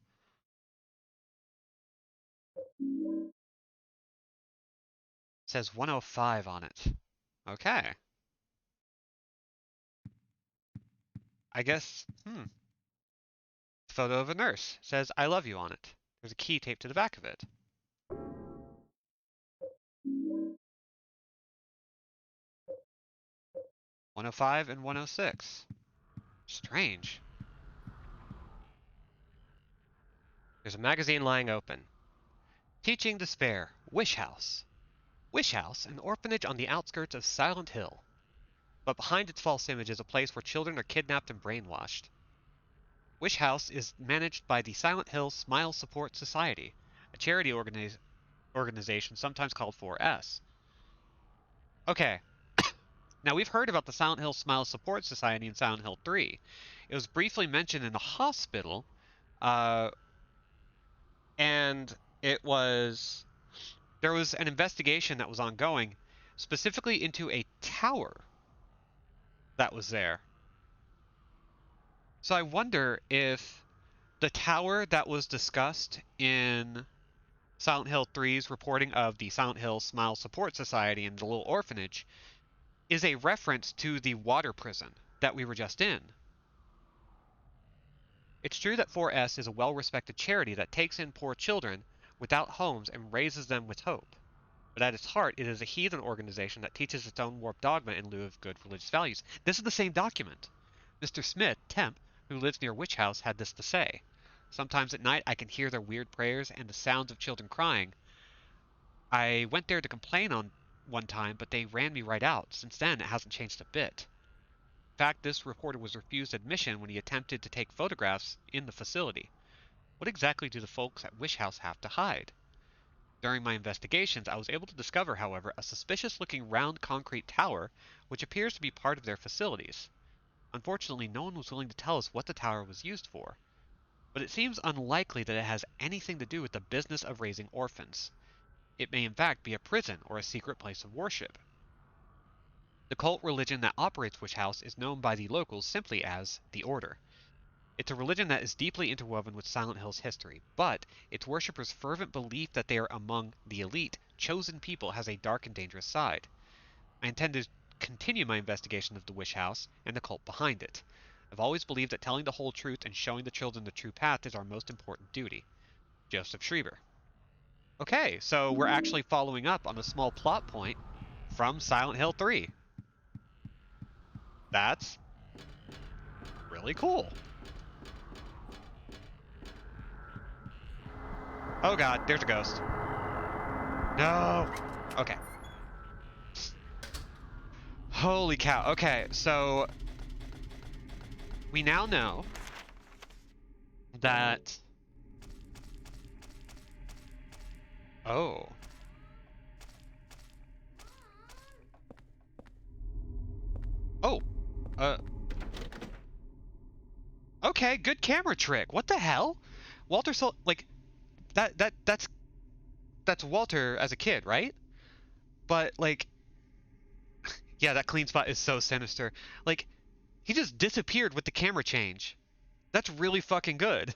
says 105 on it. Okay. I guess, photo of a nurse. Says, I love you on it. There's a key taped to the back of it. 105 and 106. Strange. There's a magazine lying open. Teaching Despair. Wish House. Wish House, an orphanage on the outskirts of Silent Hill. But behind its false image is a place where children are kidnapped and brainwashed. Wish House is managed by the Silent Hill Smile Support Society, a charity organization sometimes called 4S. Okay, now we've heard about the Silent Hill Smile Support Society in Silent Hill 3. It was briefly mentioned in the hospital, uh, and it was there was an investigation that was ongoing, specifically into a tower that was there. So I wonder if the tower that was discussed in Silent Hill 3's reporting of the Silent Hill Smile Support Society and the little orphanage is a reference to the water prison that we were just in. It's true that 4S is a well-respected charity that takes in poor children without homes and raises them with hope. But at its heart, it is a heathen organization that teaches its own warped dogma in lieu of good religious values. This is the same document. Mr. Smith, temp, who lives near Witch House, had this to say. Sometimes at night I can hear their weird prayers and the sounds of children crying. I went there to complain on one time, but they ran me right out. Since then, it hasn't changed a bit. In fact, this reporter was refused admission when he attempted to take photographs in the facility. What exactly do the folks at Wish House have to hide? During my investigations, I was able to discover, however, a suspicious-looking round concrete tower which appears to be part of their facilities. Unfortunately, no one was willing to tell us what the tower was used for, but it seems unlikely that it has anything to do with the business of raising orphans. It may in fact be a prison or a secret place of worship. The cult religion that operates Wish House is known by the locals simply as the Order. It's a religion that is deeply interwoven with Silent Hill's history, but its worshippers' fervent belief that they are among the elite, chosen people has a dark and dangerous side. I intend to continue my investigation of the Wish House and the cult behind it. I've always believed that telling the whole truth and showing the children the true path is our most important duty. Joseph Schreiber. Okay, so we're actually following up on a small plot point from Silent Hill 3. That's really cool. Oh god, there's a ghost. No! Okay. Holy cow. Okay, so we now know that... Oh. Oh. Uh. Okay, good camera trick. What the hell? Walter Sol... Like, that's Walter as a kid, right? But, like... Yeah, that clean spot is so sinister. Like, he just disappeared with the camera change. That's really fucking good.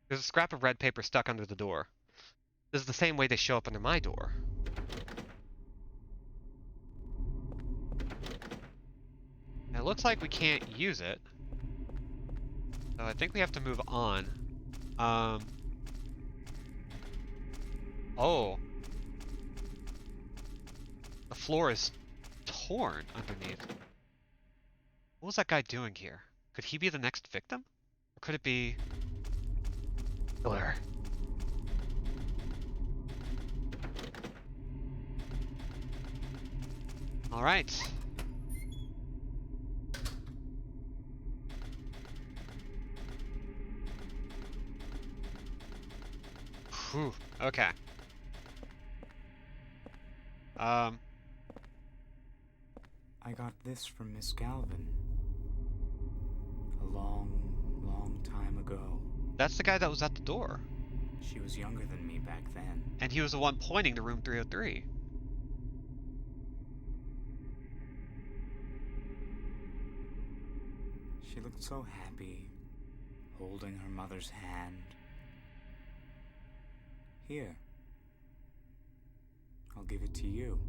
There's a scrap of red paper stuck under the door. This is the same way they show up under my door. It looks like we can't use it. So I think we have to move on. Oh. The floor is torn underneath. What was that guy doing here? Could he be the next victim? Or could it be... Killer? Alright. Whew. Okay. I got this from Miss Galvin. A long, long time ago. That's the guy that was at the door. She was younger than me back then. And he was the one pointing to room 303. She looked so happy, holding her mother's hand. Here. I'll give it to you.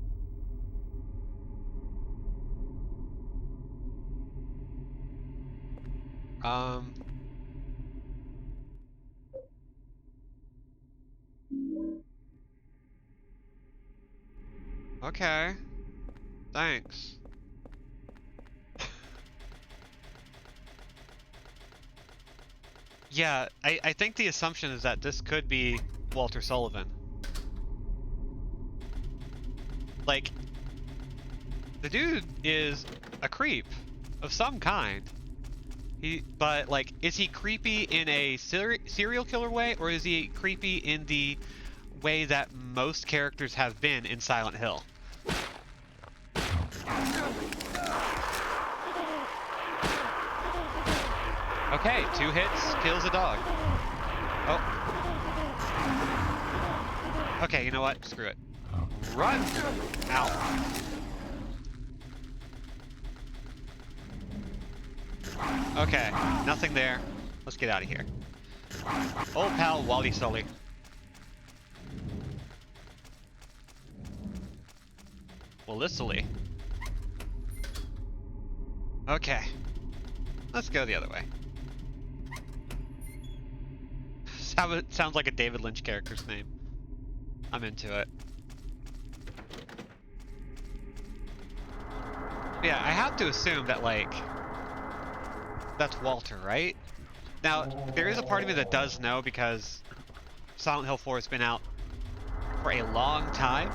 Um. Okay. Thanks. Yeah, I think the assumption is that this could be Walter Sullivan. Like, the dude is a creep of some kind. But like, is he creepy in a serial killer way, or is he creepy in the way that most characters have been in Silent Hill? Okay, 2 hits kills a dog. Oh. Okay, you know what? Screw it. Run! Ow. Okay, nothing there. Let's get out of here. Old pal Wally Sully. Well, this'll-y. Okay. Let's go the other way. Sounds like a David Lynch character's name. I'm into it. Yeah, I have to assume that, like, that's Walter, right? Now, there is a part of me that does know because Silent Hill 4 has been out for a long time.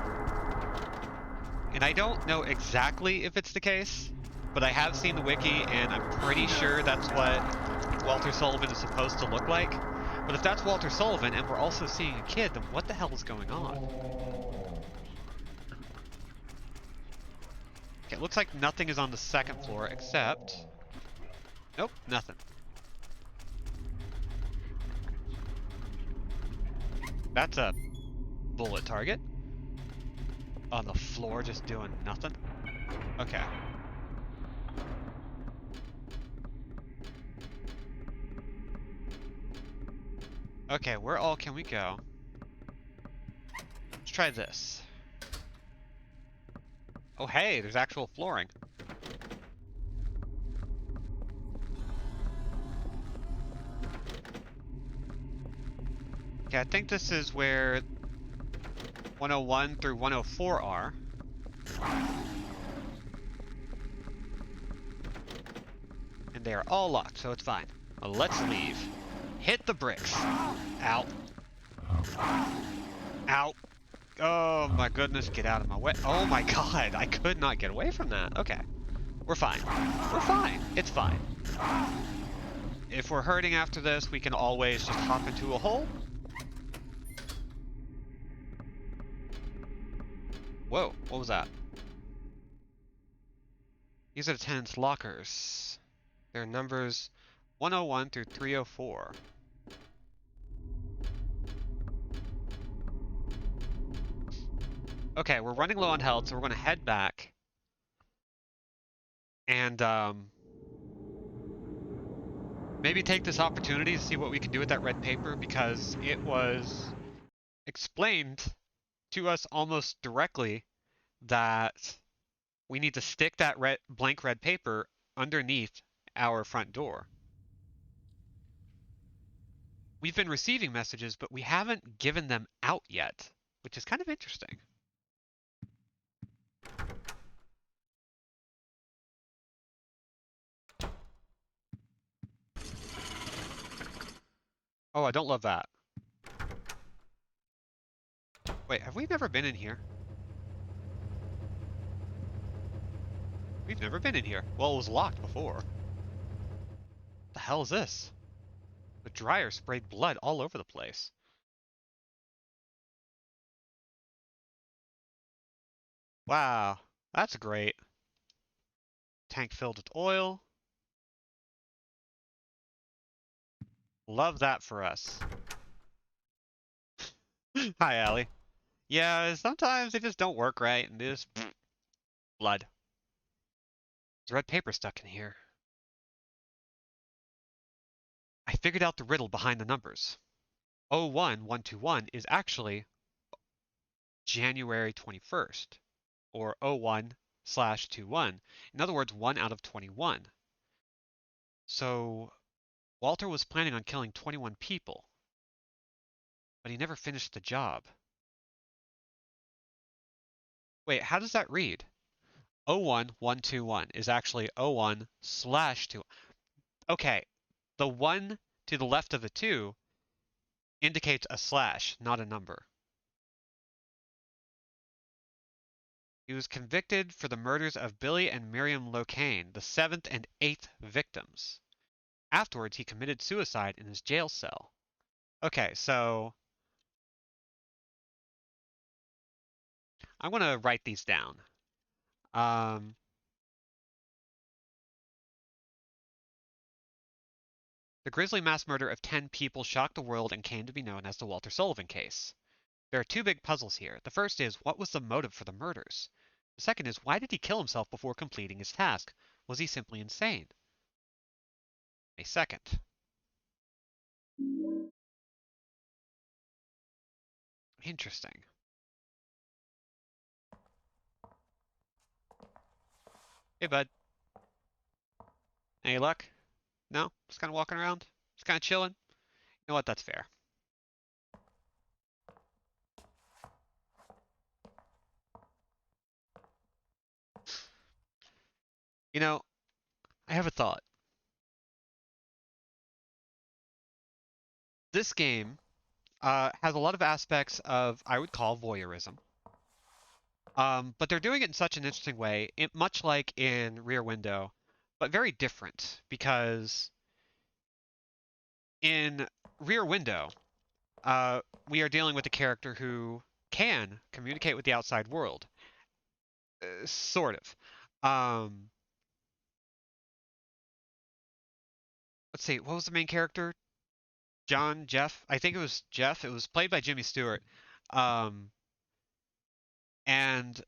And I don't know exactly if it's the case, but I have seen the wiki and I'm pretty sure that's what Walter Sullivan is supposed to look like. But if that's Walter Sullivan and we're also seeing a kid, then what the hell is going on? Okay, it looks like nothing is on the second floor except... Nope, nothing. That's a bullet target. On the floor just doing nothing. Okay. Okay, where all can we go? Let's try this. Oh hey, there's actual flooring. Okay, I think this is where 101 through 104 are. And they are all locked, so it's fine. Well, let's leave. Hit the bricks. Ow. Ow. Oh my goodness, get out of my way. Oh my god, I could not get away from that. Okay. We're fine. We're fine. It's fine. If we're hurting after this, we can always just hop into a hole. Whoa, what was that? These are the tenants' lockers. Their numbers 101 through 304. Okay, we're running low on health, so we're going to head back. And, maybe take this opportunity to see what we can do with that red paper, because it was explained to us almost directly that we need to stick that blank red paper underneath our front door. We've been receiving messages, but we haven't given them out yet, which is kind of interesting. Oh, I don't love that. Wait, have we never been in here? We've never been in here. Well, it was locked before. What the hell is this? The dryer sprayed blood all over the place. Wow, that's great. Tank filled with oil. Love that for us. Hi, Allie. Yeah, sometimes they just don't work right, and just blood. There's red paper stuck in here. I figured out the riddle behind the numbers. 01121 is actually January 21st, or 01/21. In other words, 1 out of 21. So Walter was planning on killing 21 people, but he never finished the job. Wait, how does that read? 01121 is actually 01/2. Okay, the 1 to the left of the 2 indicates a slash, not a number. He was convicted for the murders of Billy and Miriam Locane, the 7th and 8th victims. Afterwards, he committed suicide in his jail cell. Okay, so I want to write these down. Um, the grisly mass murder of 10 people shocked the world and came to be known as the Walter Sullivan case. There are two big puzzles here. The first is, what was the motive for the murders? The second is, why did he kill himself before completing his task? Was he simply insane? A second. Interesting. Hey, bud. Any luck? No? Just kind of walking around? Just kind of chilling? You know what? That's fair. You know, I have a thought. This game has a lot of aspects of, I would call, voyeurism. But they're doing it in such an interesting way, much like in Rear Window, but very different, because in Rear Window, we are dealing with a character who can communicate with the outside world. Sort of. Let's see, what was the main character? Jeff? I think it was Jeff. It was played by Jimmy Stewart. Um, and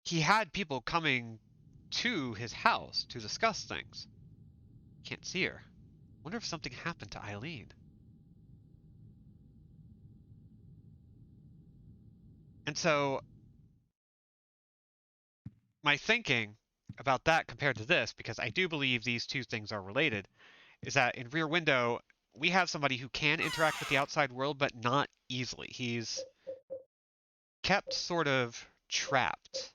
he had people coming to his house to discuss things. Can't see her. Wonder if something happened to Eileen. And so my thinking about that compared to this, because I do believe these two things are related, is that in Rear Window, we have somebody who can interact with the outside world, but not easily. He's kept sort of trapped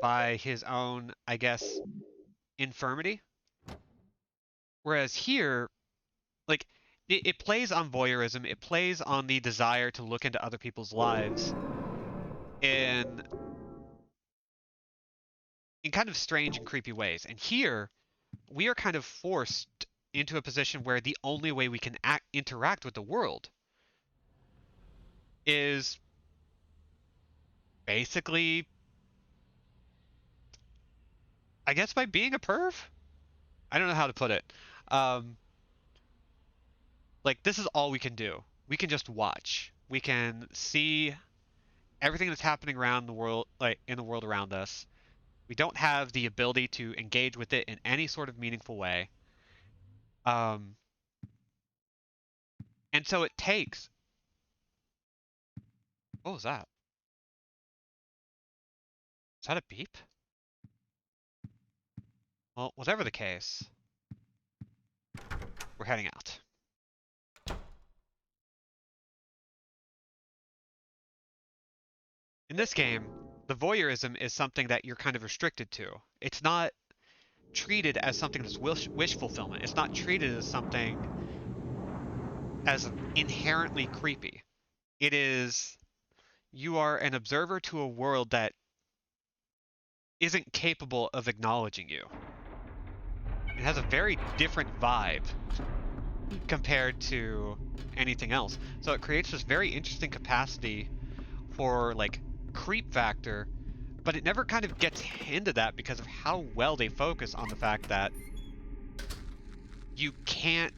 by his own, I guess, infirmity. Whereas here, like, it plays on voyeurism, it plays on the desire to look into other people's lives in kind of strange and creepy ways. And here, we are kind of forced into a position where the only way we can interact with the world is basically, I guess, by being a perv? I don't know how to put it. Um, like, this is all we can do. We can just watch. We can see everything that's happening around the world, like in the world around us. We don't have the ability to engage with it in any sort of meaningful way. Um, and so it takes. What was that? Is that a beep? Well, whatever the case, we're heading out. In this game, the voyeurism is something that you're kind of restricted to. It's not treated as something that's wish fulfillment. It's not treated as something as inherently creepy. It is, you are an observer to a world that isn't capable of acknowledging you. It has a very different vibe compared to anything else. So it creates this very interesting capacity for, like, creep factor, but it never kind of gets into that because of how well they focus on the fact that you can't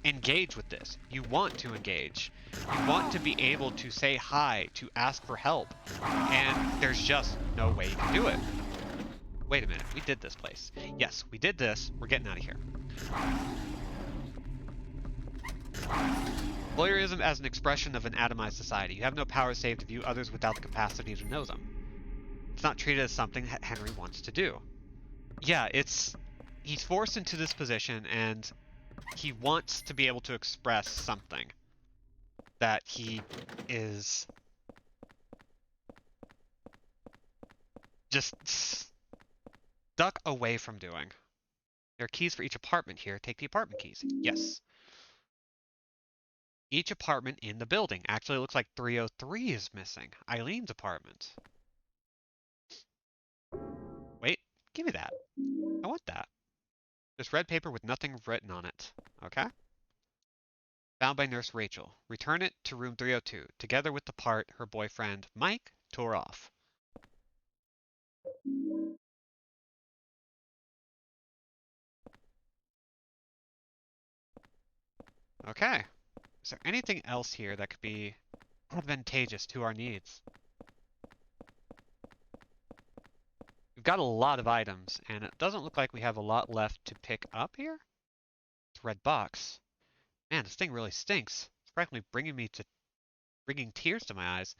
engage with this. You want to engage. You want to be able to say hi, to ask for help, and there's just no way you can do it. Wait a minute, we did this place. Yes, we did this. We're getting out of here. Voyeurism as an expression of an atomized society. You have no power save to view others without the capacity to know them. It's not treated as something that Henry wants to do. Yeah, he's forced into this position and he wants to be able to express something that he is just stuck away from doing. There are keys for each apartment here. Take the apartment keys. Yes. Each apartment in the building. Actually, looks like 303 is missing. Eileen's apartment. Wait, give me that. I want that. This red paper with nothing written on it. Okay. Found by Nurse Rachel. Return it to room 302, together with the part her boyfriend, Mike, tore off. Okay. Is there anything else here that could be advantageous to our needs? We've got a lot of items, and it doesn't look like we have a lot left to pick up here. It's a red box. Man, this thing really stinks. It's practically bringing tears to my eyes.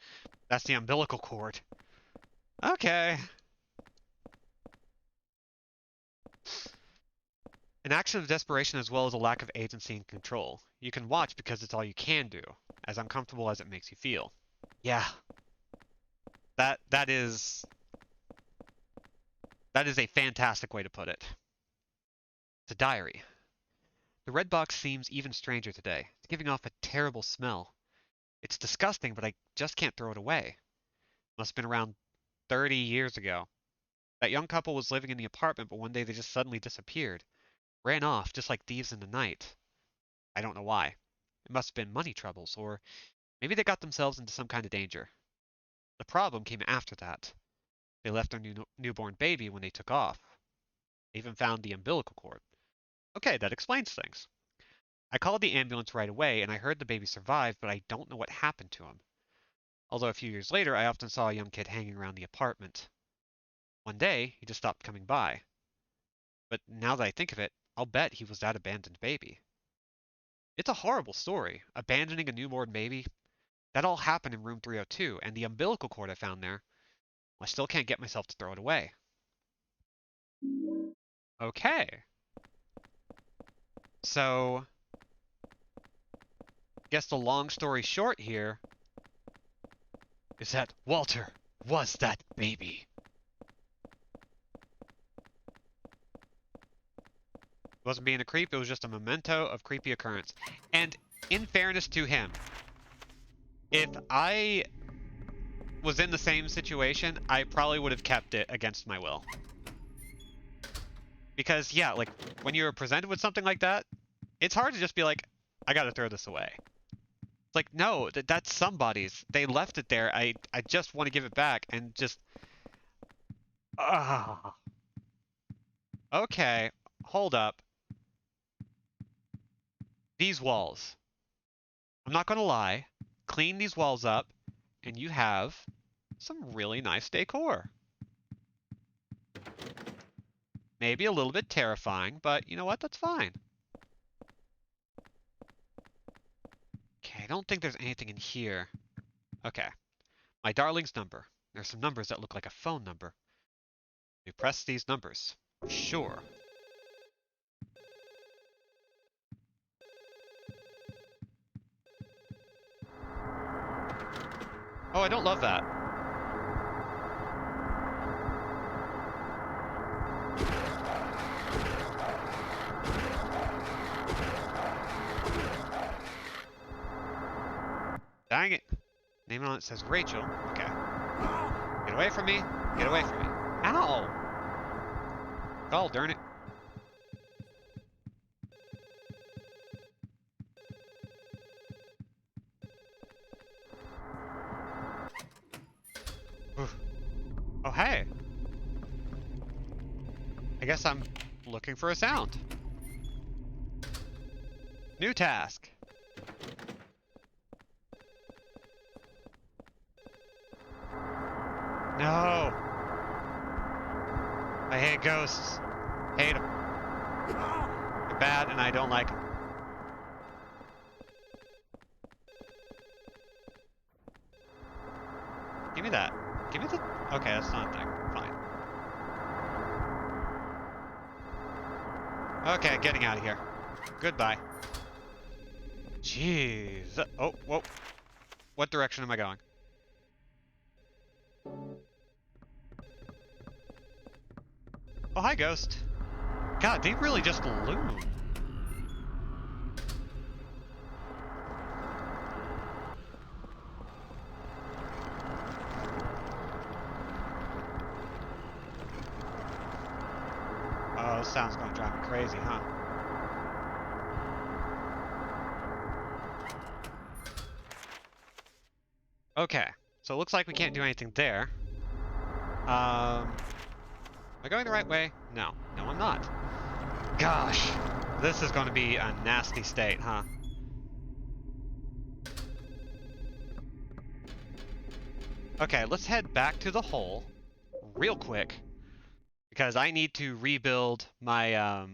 That's the umbilical cord. Okay. An action of desperation as well as a lack of agency and control. You can watch because it's all you can do, as uncomfortable as it makes you feel. Yeah. That is a fantastic way to put it. It's a diary. The red box seems even stranger today. It's giving off a terrible smell. It's disgusting, but I just can't throw it away. Must have been around 30 years ago. That young couple was living in the apartment, but one day they just suddenly disappeared. Ran off, just like thieves in the night. I don't know why. It must have been money troubles, or maybe they got themselves into some kind of danger. The problem came after that. They left their newborn baby when they took off. They even found the umbilical cord. Okay, that explains things. I called the ambulance right away, and I heard the baby survived, but I don't know what happened to him. Although a few years later, I often saw a young kid hanging around the apartment. One day, he just stopped coming by. But now that I think of it, I'll bet he was that abandoned baby. It's a horrible story. Abandoning a newborn baby. That all happened in room 302, and the umbilical cord I found there, I still can't get myself to throw it away. Okay. So, guess the long story short here is that Walter was that baby. Wasn't being a creep, it was just a memento of creepy occurrence. And in fairness to him, if I was in the same situation, I probably would have kept it against my will. Because, yeah, like, when you're presented with something like that, it's hard to just be like, I gotta throw this away. It's like, no, that's somebody's. They left it there. I just want to give it back and just... Okay, hold up. These walls. I'm not gonna lie. Clean these walls up, and you have some really nice decor. Maybe a little bit terrifying, but you know what? That's fine. Okay, I don't think there's anything in here. Okay. My darling's number. There's some numbers that look like a phone number. We press these numbers. Sure. Oh, I don't love that. Dang it. Name on it says Rachel. Okay. Get away from me. Get away from me. Ow! Oh, darn it. Oh, hey. I guess I'm looking for a sound. New task. No. I hate ghosts. Hate them. They're bad and I don't like them. Give me that. Give me the... Okay, that's not a thing. Fine. Okay, getting out of here. Goodbye. Jeez. Oh, whoa. What direction am I going? Oh, hi, Ghost. God, they really just loom. Oh, this sound's gonna drive me crazy, huh? Okay, so it looks like we can't do anything there. Am I going the right way? No. No, I'm not. Gosh, this is gonna be a nasty state, huh? Okay, let's head back to the hole real quick because I need to rebuild my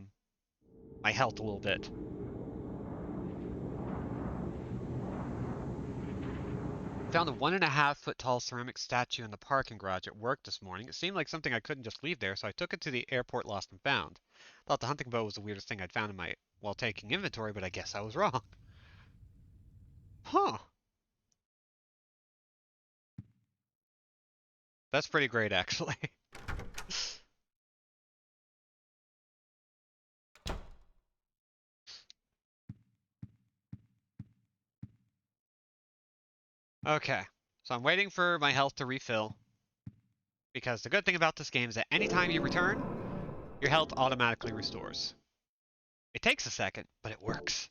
my health a little bit. Found a 1.5 foot tall ceramic statue in the parking garage at work this morning. It seemed like something I couldn't just leave there, so I took it to the airport lost and found. Thought the hunting bow was the weirdest thing I'd found in my while taking inventory, but I guess I was wrong. Huh. That's pretty great, actually. Okay, so I'm waiting for my health to refill, because the good thing about this game is that anytime you return, your health automatically restores. It takes a second, but it works.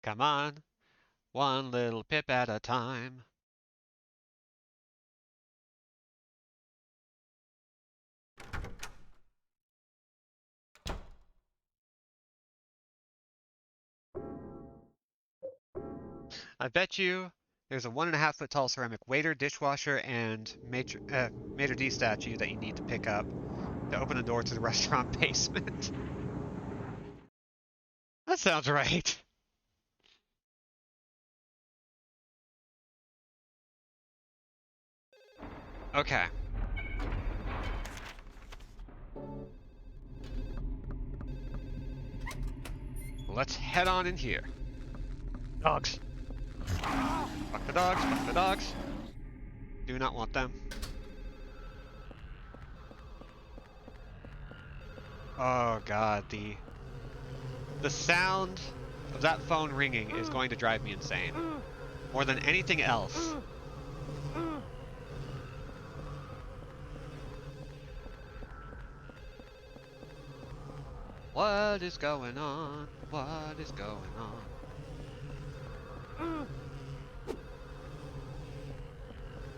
Come on, one little pip at a time. I bet you there's a 1.5 foot tall ceramic waiter, dishwasher, and maitre d' statue that you need to pick up to open the door to the restaurant basement. That sounds right. Okay. Let's head on in here. Dogs. Fuck the dogs, fuck the dogs. Do not want them. Oh god, the sound of that phone ringing is going to drive me insane. More than anything else. What is going on? What is going on?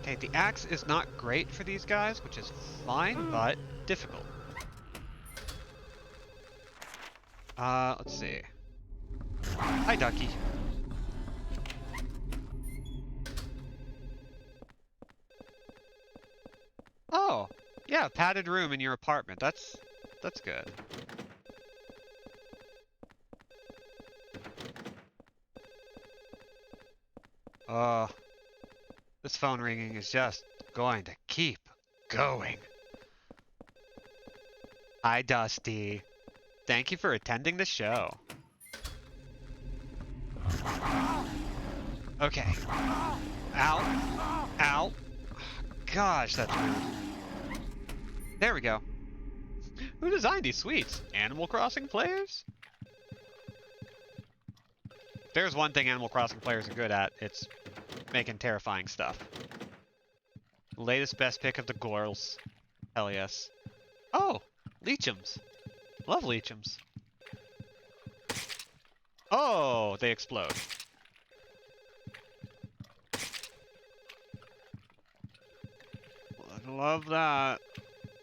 Okay, the axe is not great for these guys, which is fine, but difficult. Let's see. Hi, Ducky. Oh, yeah, padded room in your apartment. That's good. This phone ringing is just going to keep going. Hi, Dusty. Thank you for attending the show. Okay. Ow. Ow. Gosh, that's rude. There we go. Who designed these sweets? Animal Crossing players? If there's one thing Animal Crossing players are good at, it's making terrifying stuff. Latest best pick of the girls. Hell yes. Oh, Leechums. Love Leechums. Oh, they explode. Love that.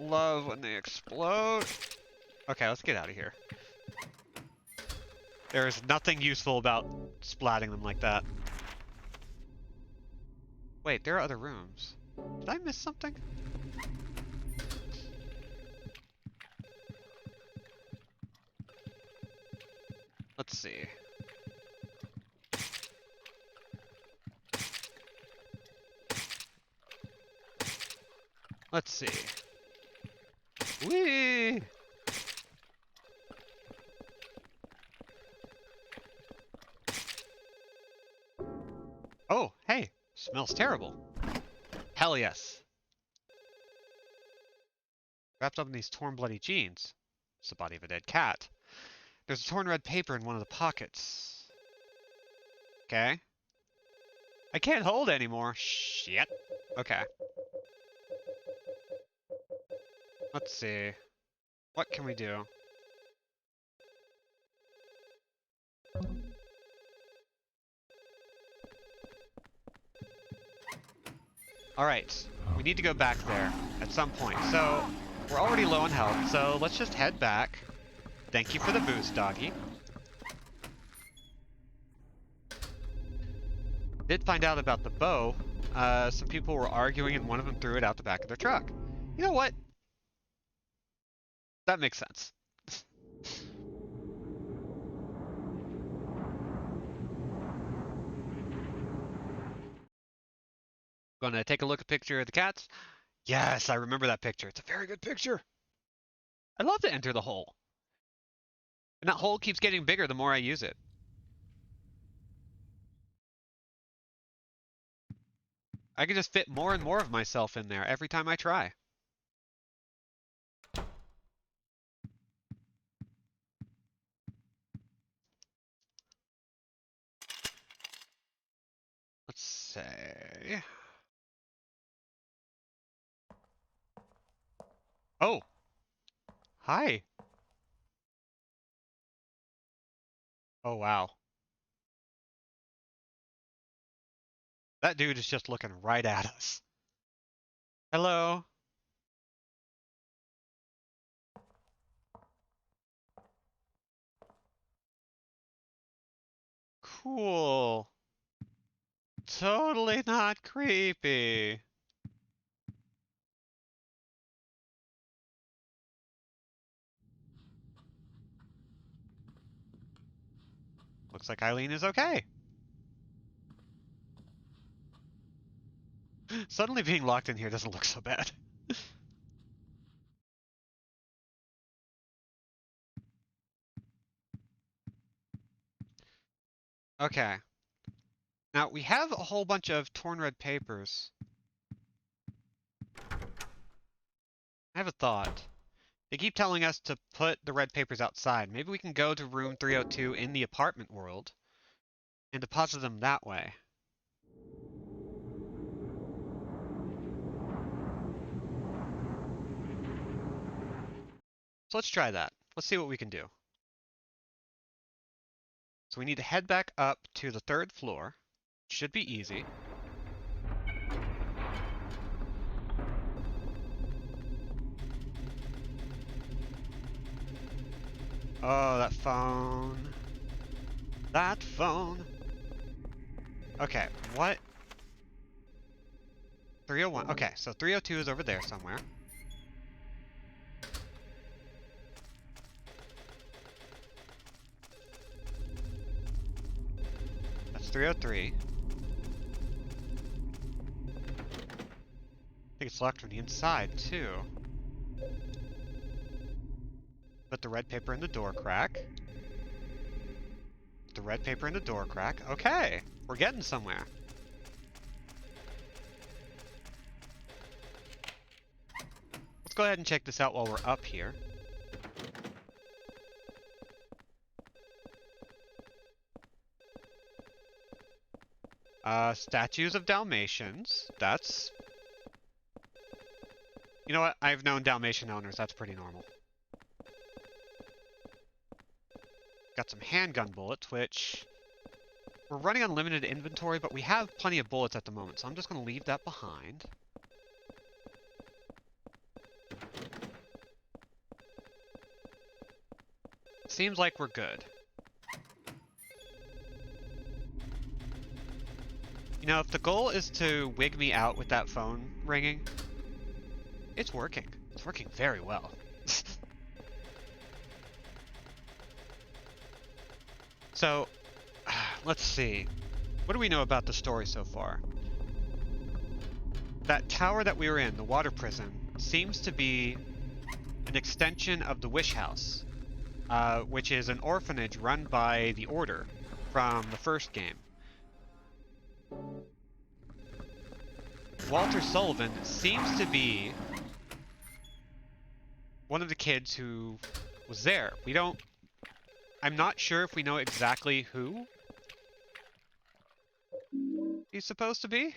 Love when they explode. Okay, let's get out of here. There is nothing useful about splatting them like that. Wait, there are other rooms. Did I miss something? Let's see. Whee! Oh, hey, smells terrible. Hell yes. Wrapped up in these torn, bloody jeans. It's the body of a dead cat. There's a torn red paper in one of the pockets. Okay. I can't hold anymore. Shit. Okay. Let's see. What can we do? Alright. We need to go back there at some point. So, we're already low on health, so let's just head back. Thank you for the boost, doggy. Did find out about the bow. Some people were arguing and one of them threw it out the back of their truck. You know what? That makes sense. Gonna take a look at a picture of the cats. Yes, I remember that picture. It's a very good picture. I love to enter the hole. And that hole keeps getting bigger the more I use it. I can just fit more and more of myself in there every time I try. Let's say... Oh! Hi! Oh, wow. That dude is just looking right at us. Hello? Cool. Totally not creepy. Looks like Eileen is okay. Suddenly being locked in here doesn't look so bad. Okay. Now, we have a whole bunch of torn red papers. I have a thought. They keep telling us to put the red papers outside. Maybe we can go to room 302 in the apartment world and deposit them that way. So let's try that. Let's see what we can do. So we need to head back up to the 3rd floor. Should be easy. Oh, that phone. That phone. Okay, what? 301. Okay, so 302 is over there somewhere. That's 303. I think it's locked from the inside, too. Put the red paper in the door crack. Put the red paper in the door crack. Okay, we're getting somewhere. Let's go ahead and check this out while we're up here. Statues of Dalmatians. That's... You know what? I've known Dalmatian owners. That's pretty normal. Got some handgun bullets, which... We're running on limited inventory, but we have plenty of bullets at the moment, so I'm just going to leave that behind. Seems like we're good. You know, if the goal is to wig me out with that phone ringing, it's working. It's working very well. So, let's see. What do we know about the story so far? That tower that we were in, the water prison, seems to be an extension of the Wish House, which is an orphanage run by the Order from the first game. Walter Sullivan seems to be one of the kids who was there. I'm not sure if we know exactly who he's supposed to be.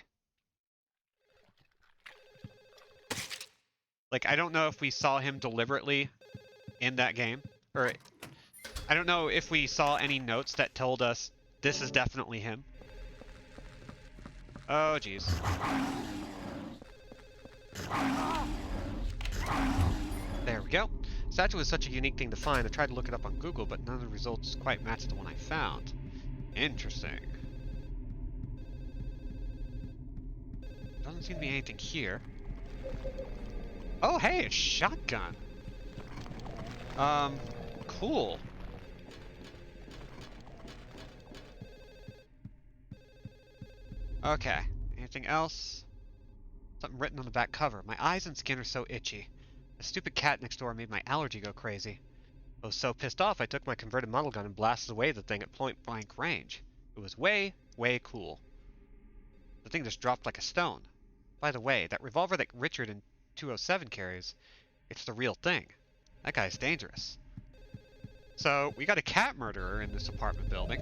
Like, I don't know if we saw him deliberately in that game, or I don't know if we saw any notes that told us this is definitely him. Oh, jeez. There we go. Statue was such a unique thing to find. I tried to look it up on Google, but none of the results quite matched the one I found. Interesting. Doesn't seem to be anything here. Oh, hey, a shotgun. Cool. Okay. Anything else? Something written on the back cover. My eyes and skin are so itchy. The stupid cat next door made my allergy go crazy. I was so pissed off I took my converted model gun and blasted away the thing at point blank range. It was way, way cool. The thing just dropped like a stone. By the way, that revolver that Richard in 207 carries, it's the real thing. That guy's dangerous. So, we got a cat murderer in this apartment building.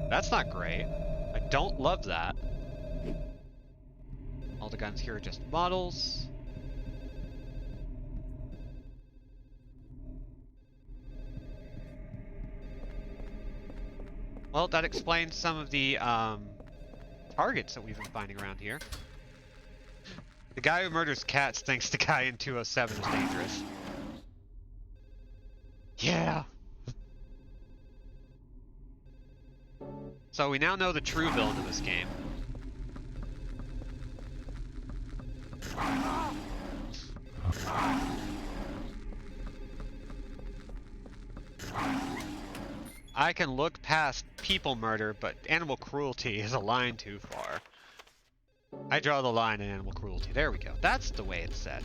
That's not great. I don't love that. All the guns here are just models. Well, that explains some of the targets that we've been finding around here. The guy who murders cats thinks the guy in 207 is dangerous. Yeah. So we now know the true villain of this game. I can look past people murder, but animal cruelty is a line too far. I draw the line in animal cruelty. There we go. That's the way it's said.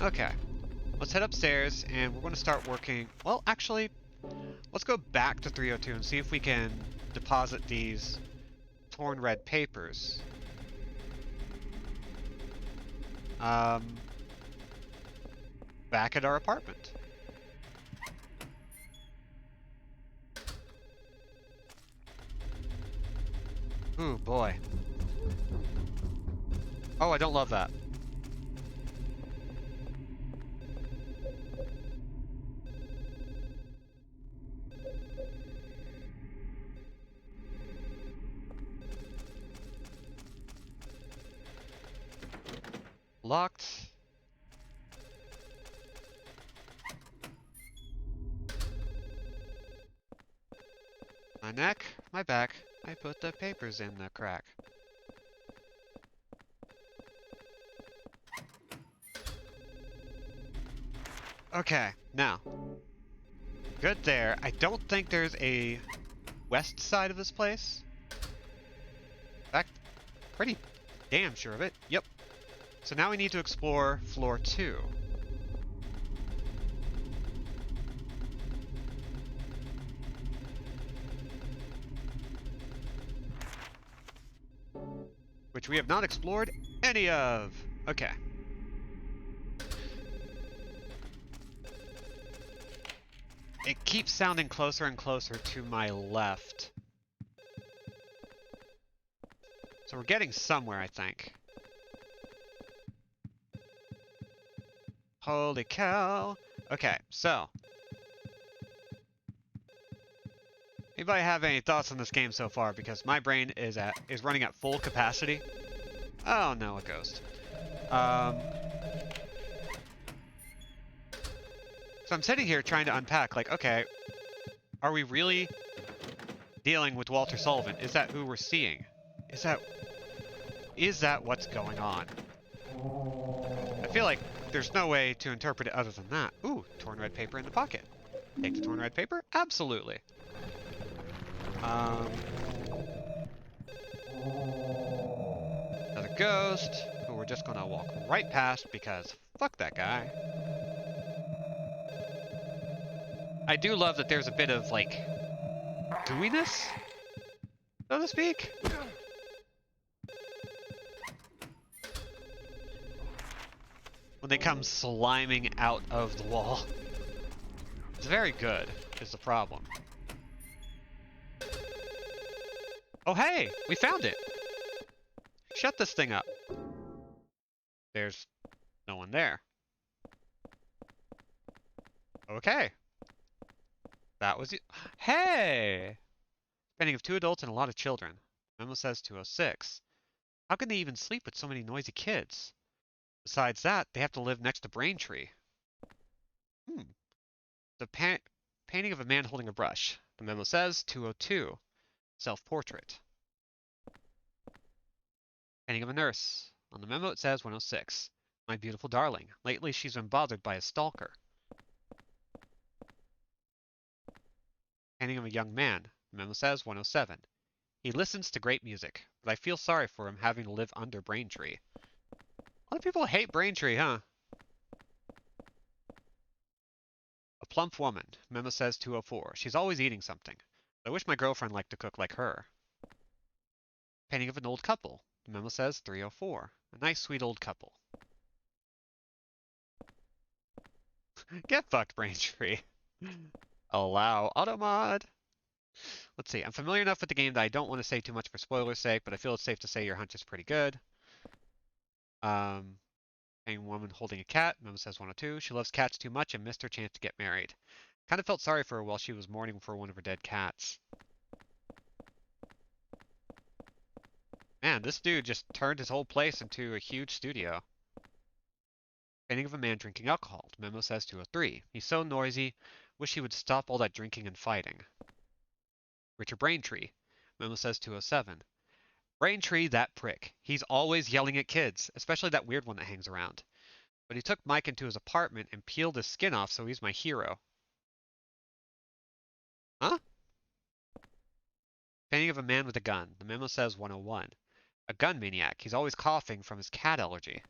Okay. Let's head upstairs, and we're going to start working... Well, actually, let's go back to 302 and see if we can deposit these torn red papers. Back at our apartment. Ooh, boy. Oh, I don't love that. Locked. My neck, my back. I put the papers in the crack. Okay, now. Good there. I don't think there's a west side of this place. In fact, pretty damn sure of it. Yep. So now we need to explore floor 2. Which we have not explored any of. Okay. It keeps sounding closer and closer to my left. So we're getting somewhere, I think. Holy cow. Okay, so. Anybody have any thoughts on this game so far? Because my brain is running at full capacity. Oh no, a ghost. So I'm sitting here trying to unpack, like, okay, are we really dealing with Walter Sullivan? Is that who we're seeing? Is that what's going on? I feel like there's no way to interpret it other than that. Ooh, torn red paper in the pocket. Take the torn red paper? Absolutely. Another ghost. who we're just gonna walk right past because fuck that guy. I do love that there's a bit of, like, gooiness, so to speak. When they come sliming out of the wall. It's very good, is the problem. Oh hey, we found it! Shut this thing up. There's no one there. Okay. That was it. Hey! Painting of 2 adults and a lot of children. Memo says 206. How can they even sleep with so many noisy kids? Besides that, they have to live next to Braintree. The painting of a man holding a brush. The memo says 202. Self-portrait. Painting of a nurse. On the memo it says 106. My beautiful darling. Lately she's been bothered by a stalker. Painting of a young man. The memo says 107. He listens to great music, but I feel sorry for him having to live under Braintree. A lot of people hate Braintree, huh? A plump woman. Memo says 204. She's always eating something. I wish my girlfriend liked to cook like her. Painting of an old couple. The memo says 304. A nice, sweet old couple. Get fucked, Braintree. Allow automod. Let's see. I'm familiar enough with the game that I don't want to say too much for spoiler's sake, but I feel it's safe to say your hunch is pretty good. Painting woman holding a cat. Memo says 102. She loves cats too much and missed her chance to get married. Kind of felt sorry for her while she was mourning for one of her dead cats. Man, this dude just turned his whole place into a huge studio. Painting of a man drinking alcohol. The memo says 203. He's so noisy. Wish he would stop all that drinking and fighting. Richard Braintree. Memo says 207. Braintree, that prick. He's always yelling at kids, especially that weird one that hangs around. But he took Mike into his apartment and peeled his skin off, so he's my hero. Huh? Painting of a man with a gun. The memo says 101. A gun maniac. He's always coughing from his cat allergy.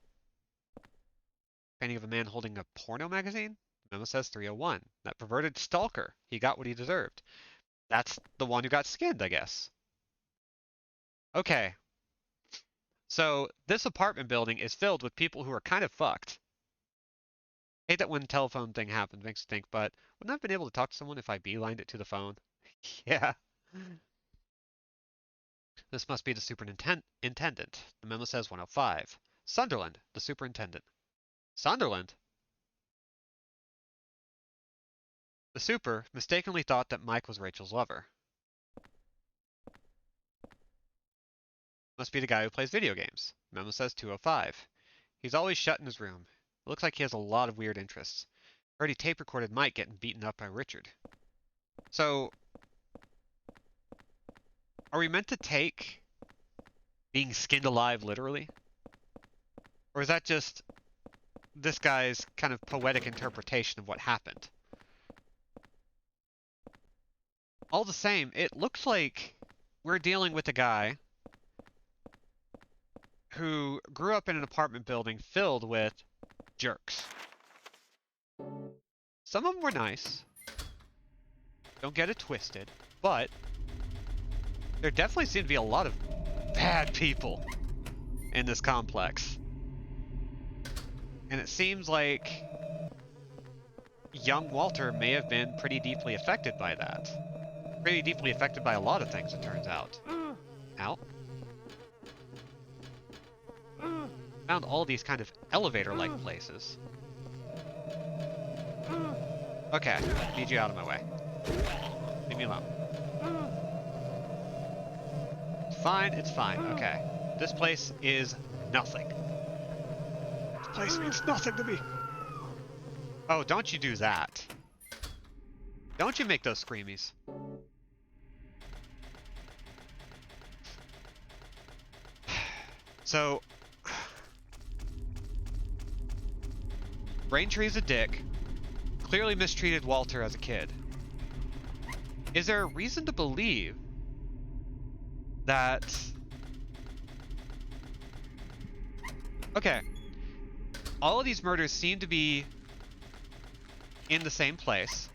Painting of a man holding a porno magazine. The memo says 301. That perverted stalker. He got what he deserved. That's the one who got skinned, I guess. Okay. So, this apartment building is filled with people who are kind of fucked. Hate that when the telephone thing happens, makes you think, but wouldn't I have been able to talk to someone if I beelined it to the phone? Yeah. This must be the superintendent. The memo says 105. Sunderland, the superintendent. Sunderland? The super mistakenly thought that Mike was Rachel's lover. Must be the guy who plays video games. The memo says 205. He's always shut in his room. It looks like he has a lot of weird interests. Heard he tape recorded Mike getting beaten up by Richard. So, are we meant to take being skinned alive literally? Or is that just this guy's kind of poetic interpretation of what happened? All the same, it looks like we're dealing with a guy who grew up in an apartment building filled with jerks. Some of them were nice. Don't get it twisted. But there definitely seem to be a lot of bad people in this complex. And it seems like young Walter may have been pretty deeply affected by that. Pretty deeply affected by a lot of things, it turns out. Ow. Found all these kind of elevator-like places. Okay, need you out of my way. Leave me alone. It's fine, it's fine. Okay. This place is nothing. This place means nothing to me. Oh, don't you do that. Don't you make those screamies. So, Braintree's a dick. Clearly mistreated Walter as a kid. Is there a reason to believe that Okay. All of these murders seem to be in the same place.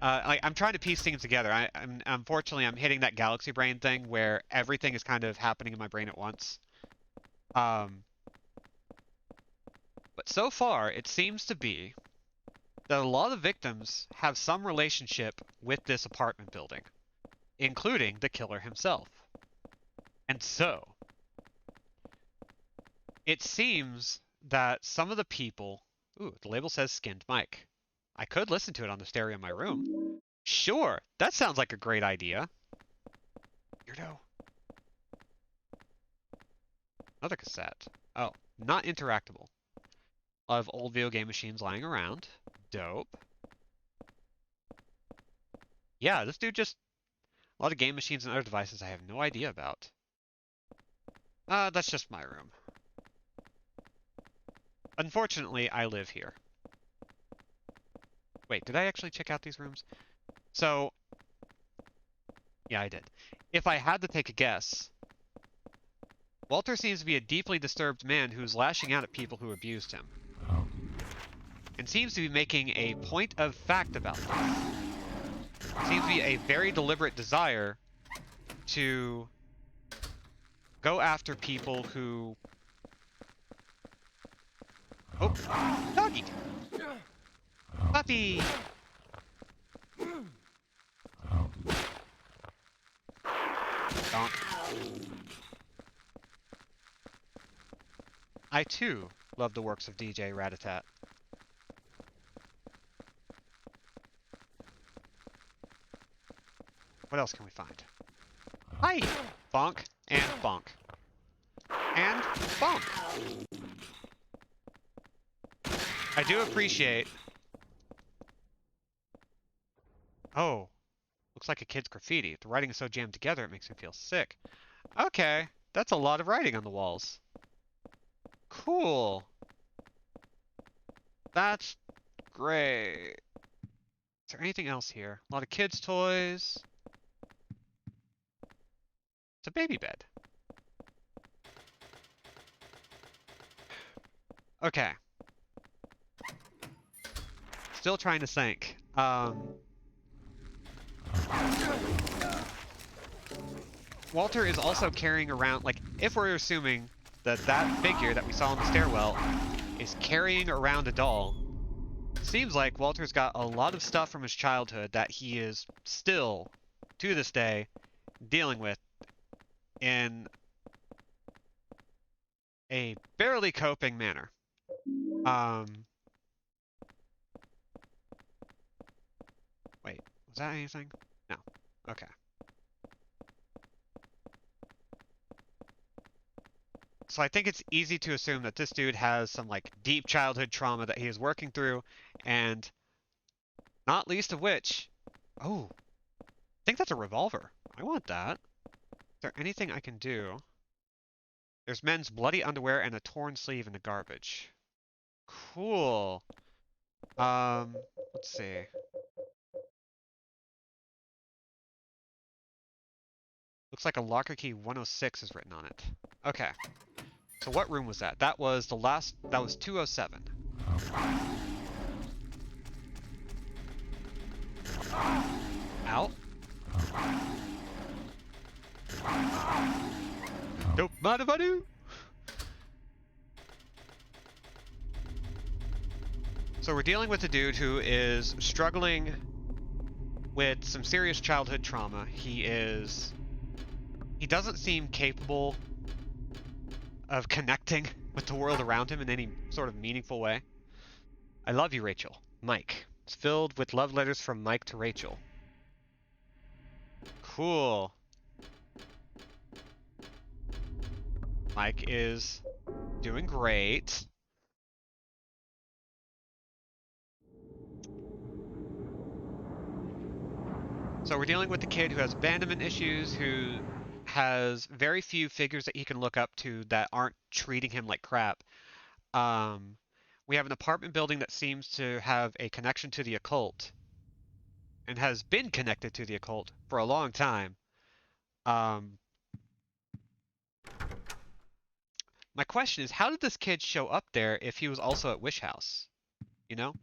I'm trying to piece things together. Unfortunately, I'm hitting that galaxy brain thing where everything is kind of happening in my brain at once. Um, but so far, it seems to be that a lot of victims have some relationship with this apartment building, including the killer himself. And so, it seems that some of the people... Ooh, the label says skinned mic. I could listen to it on the stereo in my room. Sure, that sounds like a great idea. Weirdo. Another cassette. Oh, not interactable. A lot of old video game machines lying around. Dope. Yeah, this dude just... A lot of game machines and other devices I have no idea about. That's just my room. Unfortunately, I live here. Wait, did I actually check out these rooms? So, yeah, I did. If I had to take a guess, Walter seems to be a deeply disturbed man who's lashing out at people who abused him. And seems to be making a point of fact about this. Seems to be a very deliberate desire to go after people who... Oh, doggy! Puppy! Donk. I too love the works of DJ Ratatat. What else can we find? Hi! Bonk and bonk. And bonk! I do appreciate... Oh, looks like a kid's graffiti. The writing is so jammed together it makes me feel sick. Okay, that's a lot of writing on the walls. Cool. That's great. Is there anything else here? A lot of kids' toys. It's a baby bed. Okay. Still trying to think. Walter is also carrying around, like, if we're assuming that that figure that we saw in the stairwell is carrying around a doll, seems like Walter's got a lot of stuff from his childhood that he is still, to this day, dealing with in a barely coping manner. Wait, was that anything? No. Okay. So I think it's easy to assume that this dude has some, like, deep childhood trauma that he is working through, and not least of which... Oh, I think that's a revolver. I want that. Is there anything I can do? There's men's bloody underwear and a torn sleeve in the garbage. Cool. Let's see. Looks like a locker key 106 is written on it. Okay. So what room was that? That was the last... That was 207. Out. Nope, mind if I do? So we're dealing with a dude who is struggling with some serious childhood trauma. He doesn't seem capable of connecting with the world around him in any sort of meaningful way. I love you, Rachel. Mike. It's filled with love letters from Mike to Rachel. Cool. Mike is doing great. So we're dealing with the kid who has abandonment issues, who has very few figures that he can look up to that aren't treating him like crap. We have an apartment building that seems to have a connection to the occult and has been connected to the occult for a long time. My question is, how did this kid show up there if he was also at Wish House? You know?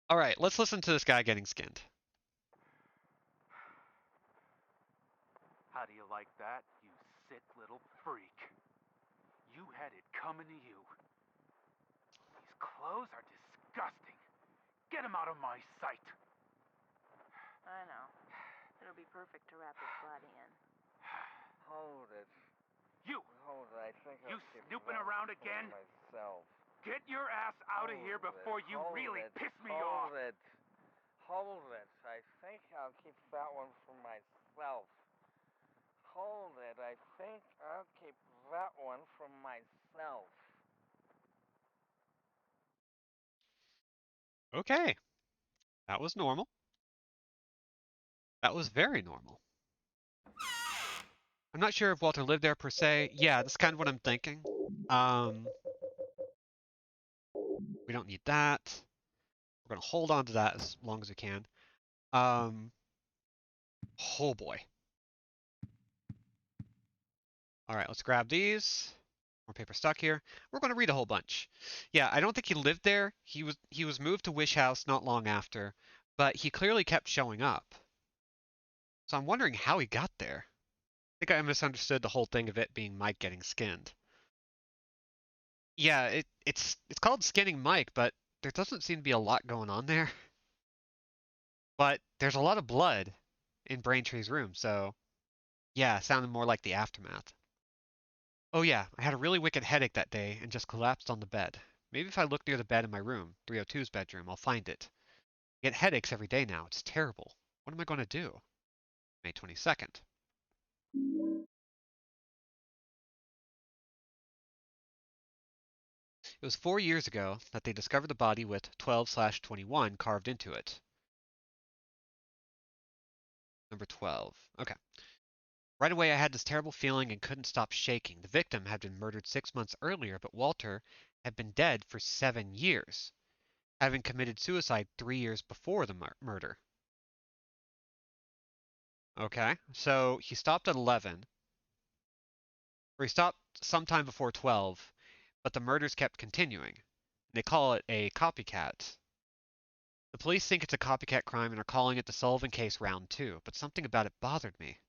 All right, let's listen to this guy getting skinned. How do you like that, you sick little freak? You had it coming to you. These clothes are disgusting. Get him out of my sight. I know. It'll be perfect to wrap his body in. Hold it. You! Hold it. I think You I'll keep snooping that around for again? myself. Get your ass out of here Hold before it, you hold really it, piss me off. Hold it. Hold it. I think I'll keep that one for myself. Hold it. I think I'll keep that one for myself. Okay, that was normal. That was very normal. I'm not sure if Walter lived there per se. Yeah, that's kind of what I'm thinking. Um, we don't need that. We're gonna hold on to that as long as we can. Um, oh boy. All right, let's grab these. More paper stuck here. We're going to read a whole bunch. Yeah, I don't think he lived there. He was moved to Wish House not long after, but he clearly kept showing up. So I'm wondering how he got there. I think I misunderstood the whole thing of it being Mike getting skinned. Yeah, it's called skinning Mike, but there doesn't seem to be a lot going on there. But there's a lot of blood in Braintree's room, so yeah, sounded more like the aftermath. Oh yeah, I had a really wicked headache that day and just collapsed on the bed. Maybe if I look near the bed in my room, 302's bedroom, I'll find it. I get headaches every day now. It's terrible. What am I going to do? May 22nd. It was 4 years ago that they discovered the body with 12/21 carved into it. Number 12. Okay. Right away, I had this terrible feeling and couldn't stop shaking. The victim had been murdered 6 months earlier, but Walter had been dead for 7 years, having committed suicide 3 years before the murder. Okay, so he stopped at 11, or he stopped sometime before 12, but the murders kept continuing. They call it a copycat. The police think it's a copycat crime and are calling it the Sullivan case round 2, but something about it bothered me.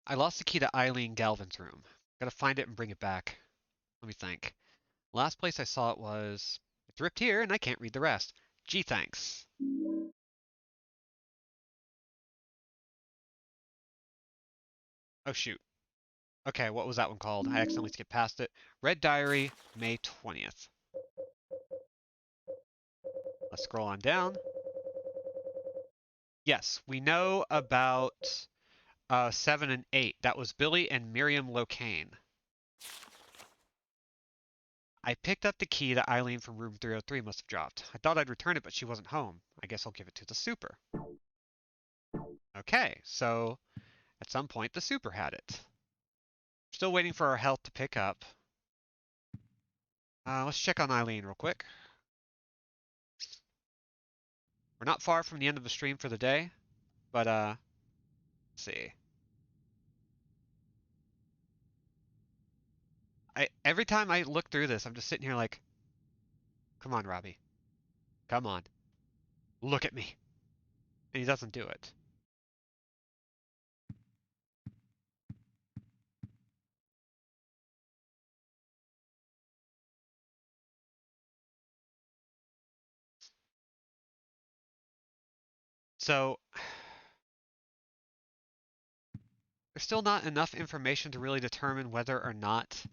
I lost the key to Eileen Galvin's room. Gotta find it and bring it back. Let me think. Last place I saw it was... It's ripped here and I can't read the rest. Gee, thanks. Oh shoot. Okay, what was that one called? I accidentally skipped past it. Red Diary, May 20th. Let's scroll on down. Yes, we know about 7 and 8. That was Billy and Miriam Locane. I picked up the key that Eileen from room 303 must have dropped. I thought I'd return it, but she wasn't home. I guess I'll give it to the super. Okay, so at some point the super had it. Still waiting for our health to pick up. Let's check on Eileen real quick. We're not far from the end of the stream for the day, but let's see. Every time I look through this, I'm just sitting here like, come on, Robbie. Come on. Look at me. And he doesn't do it. So there's still not enough information to really determine whether or not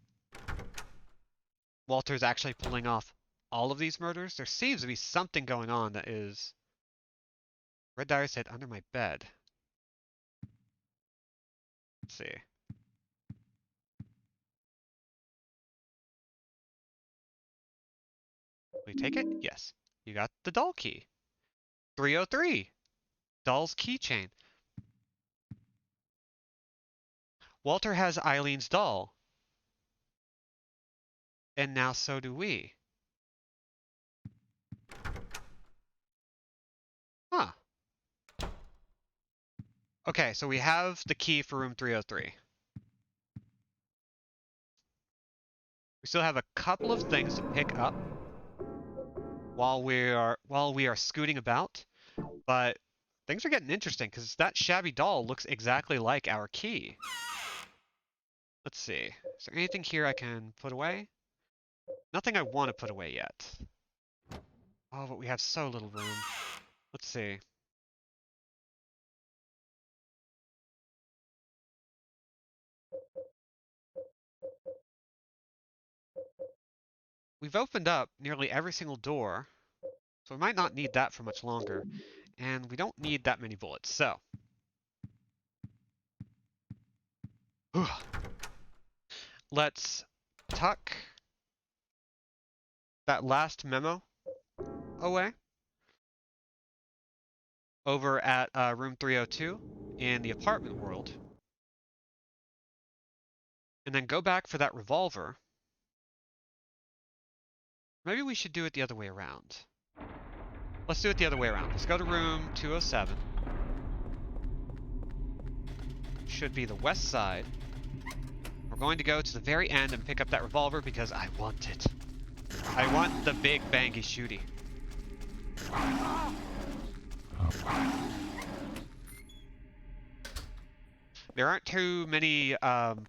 Walter's actually pulling off all of these murders. There seems to be something going on that is... Red Diary said under my bed. Let's see. Will you take it? Yes. You got the doll key. 303. Doll's keychain. Walter has Eileen's doll. And now so do we. Okay, so we have the key for room 303. We still have a couple of things to pick up while we are scooting about, but things are getting interesting because that shabby doll looks exactly like our key. Let's see. Is there anything here I can put away? Nothing I want to put away yet. Oh, but we have so little room. Let's see. We've opened up nearly every single door, so we might not need that for much longer. And we don't need that many bullets, so. Let's tuck that last memo away over at room 302 in the apartment world. And then go back for that revolver. Maybe we should do it the other way around. Let's do it the other way around. Let's go to room 207. Should be the west side. We're going to go to the very end and pick up that revolver because I want it. I want the big bangy shooty. There aren't too many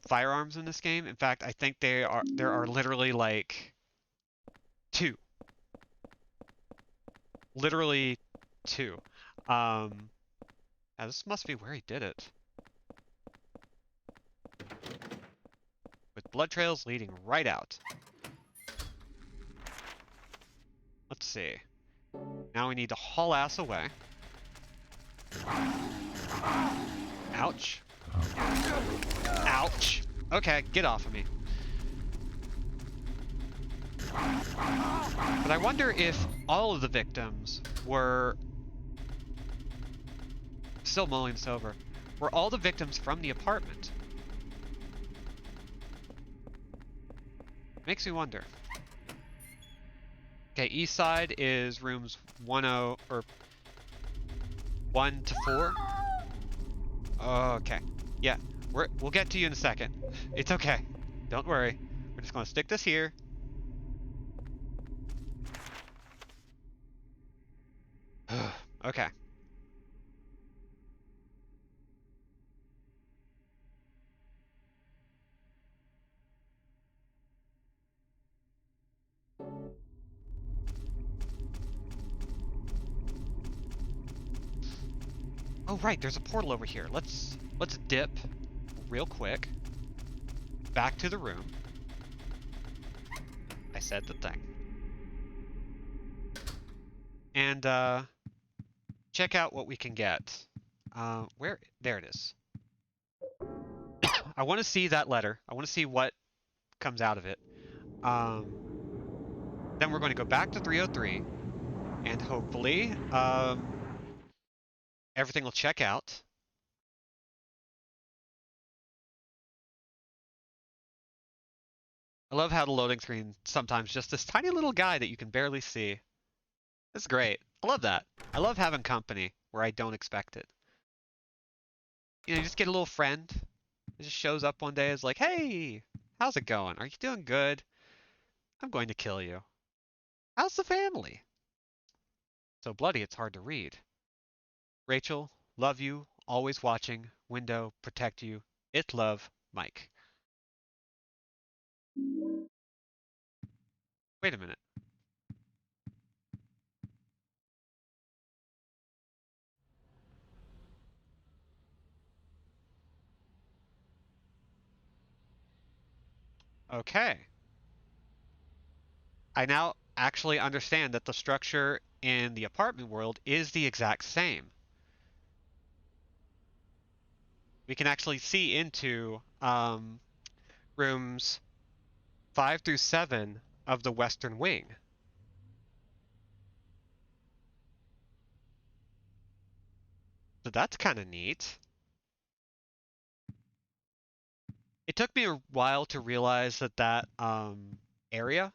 firearms in this game. In fact, I think there are literally like 2. Literally 2. Yeah, this must be where he did it. With blood trails leading right out. Let's see. Now we need to haul ass away. Ouch. Ouch. Okay, get off of me. But I wonder if all of the victims were... Still mulling this over. Were all the victims from the apartment? Makes me wonder. Okay, east side is rooms 10 or 1 to 4. Okay. Yeah, we'll get to you in a second. It's okay. Don't worry. We're just gonna stick this here. Okay. Oh right, there's a portal over here. Let's dip real quick back to the room. I said the thing. And check out what we can get. Where? There it is. I want to see that letter. I want to see what comes out of it. Then we're going to go back to 303, and hopefully everything will check out. I love how the loading screen sometimes just this tiny little guy that you can barely see. It's great. I love that. I love having company where I don't expect it. You know, you just get a little friend. It just shows up one day as like, hey, how's it going? Are you doing good? I'm going to kill you. How's the family? So bloody it's hard to read. Rachel, love you, always watching, window, protect you. It love, Mike. Wait a minute. Okay. I now actually understand that the structure in the apartment world is the exact same. We can actually see into rooms 5 through 7 of the western wing. So that's kind of neat. It took me a while to realize that that area,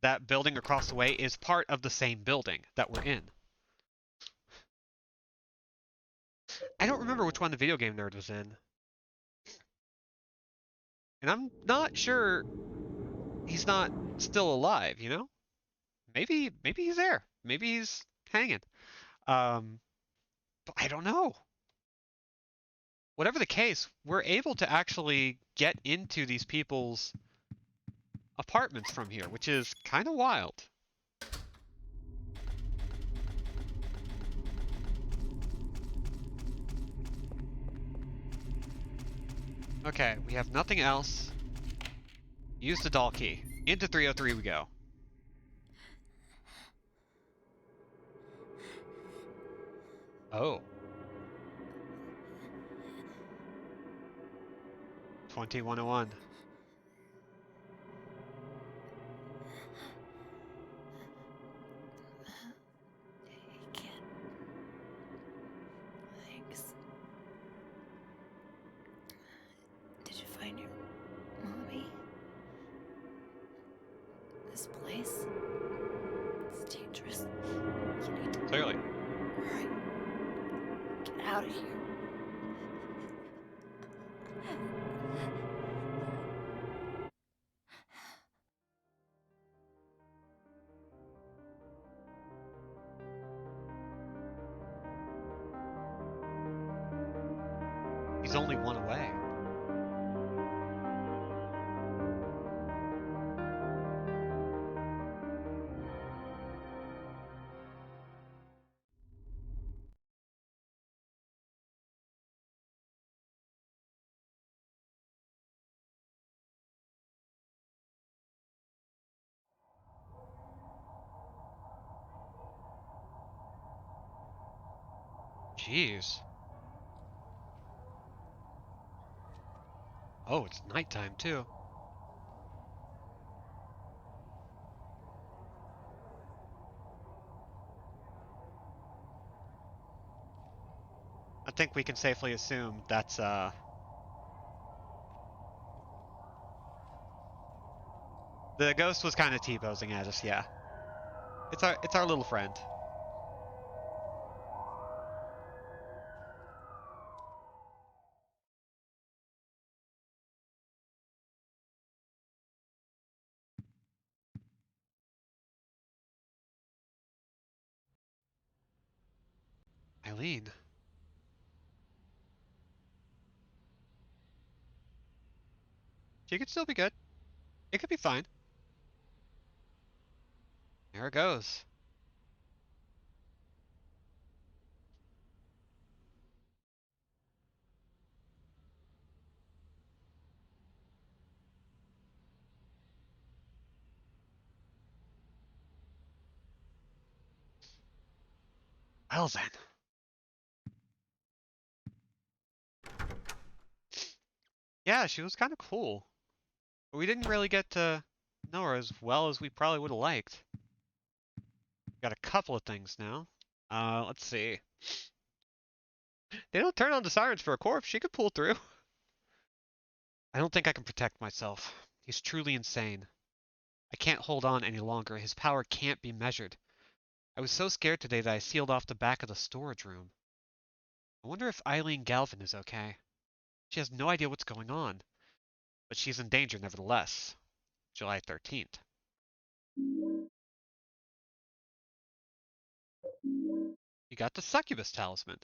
that building across the way, is part of the same building that we're in. I don't remember which one the video game nerd was in. And I'm not sure he's not still alive, you know? Maybe he's there. Maybe he's hanging. Um, but I don't know. Whatever the case, we're able to actually get into these people's apartments from here, which is kind of wild. Okay, we have nothing else. Use the doll key. Into 303 we go. Oh. 2101. You can't. Thanks. Did you find your mommy? This place? It's dangerous. You need to Clearly. hurry. Get out of here. He's only one away. Jeez. Oh, it's nighttime too. I think we can safely assume that's the ghost was kind of T-posing at us, yeah. It's our little friend. Eileen. She could still be good. It could be fine. There it goes. Well then. Yeah, she was kind of cool. But we didn't really get to know her as well as we probably would have liked. Got a couple of things now. Let's see. They don't turn on the sirens for a corpse. She could pull through. I don't think I can protect myself. He's truly insane. I can't hold on any longer. His power can't be measured. I was so scared today that I sealed off the back of the storage room. I wonder if Eileen Galvin is okay. She has no idea what's going on, but she's in danger nevertheless. July 13th. You got the succubus talisman.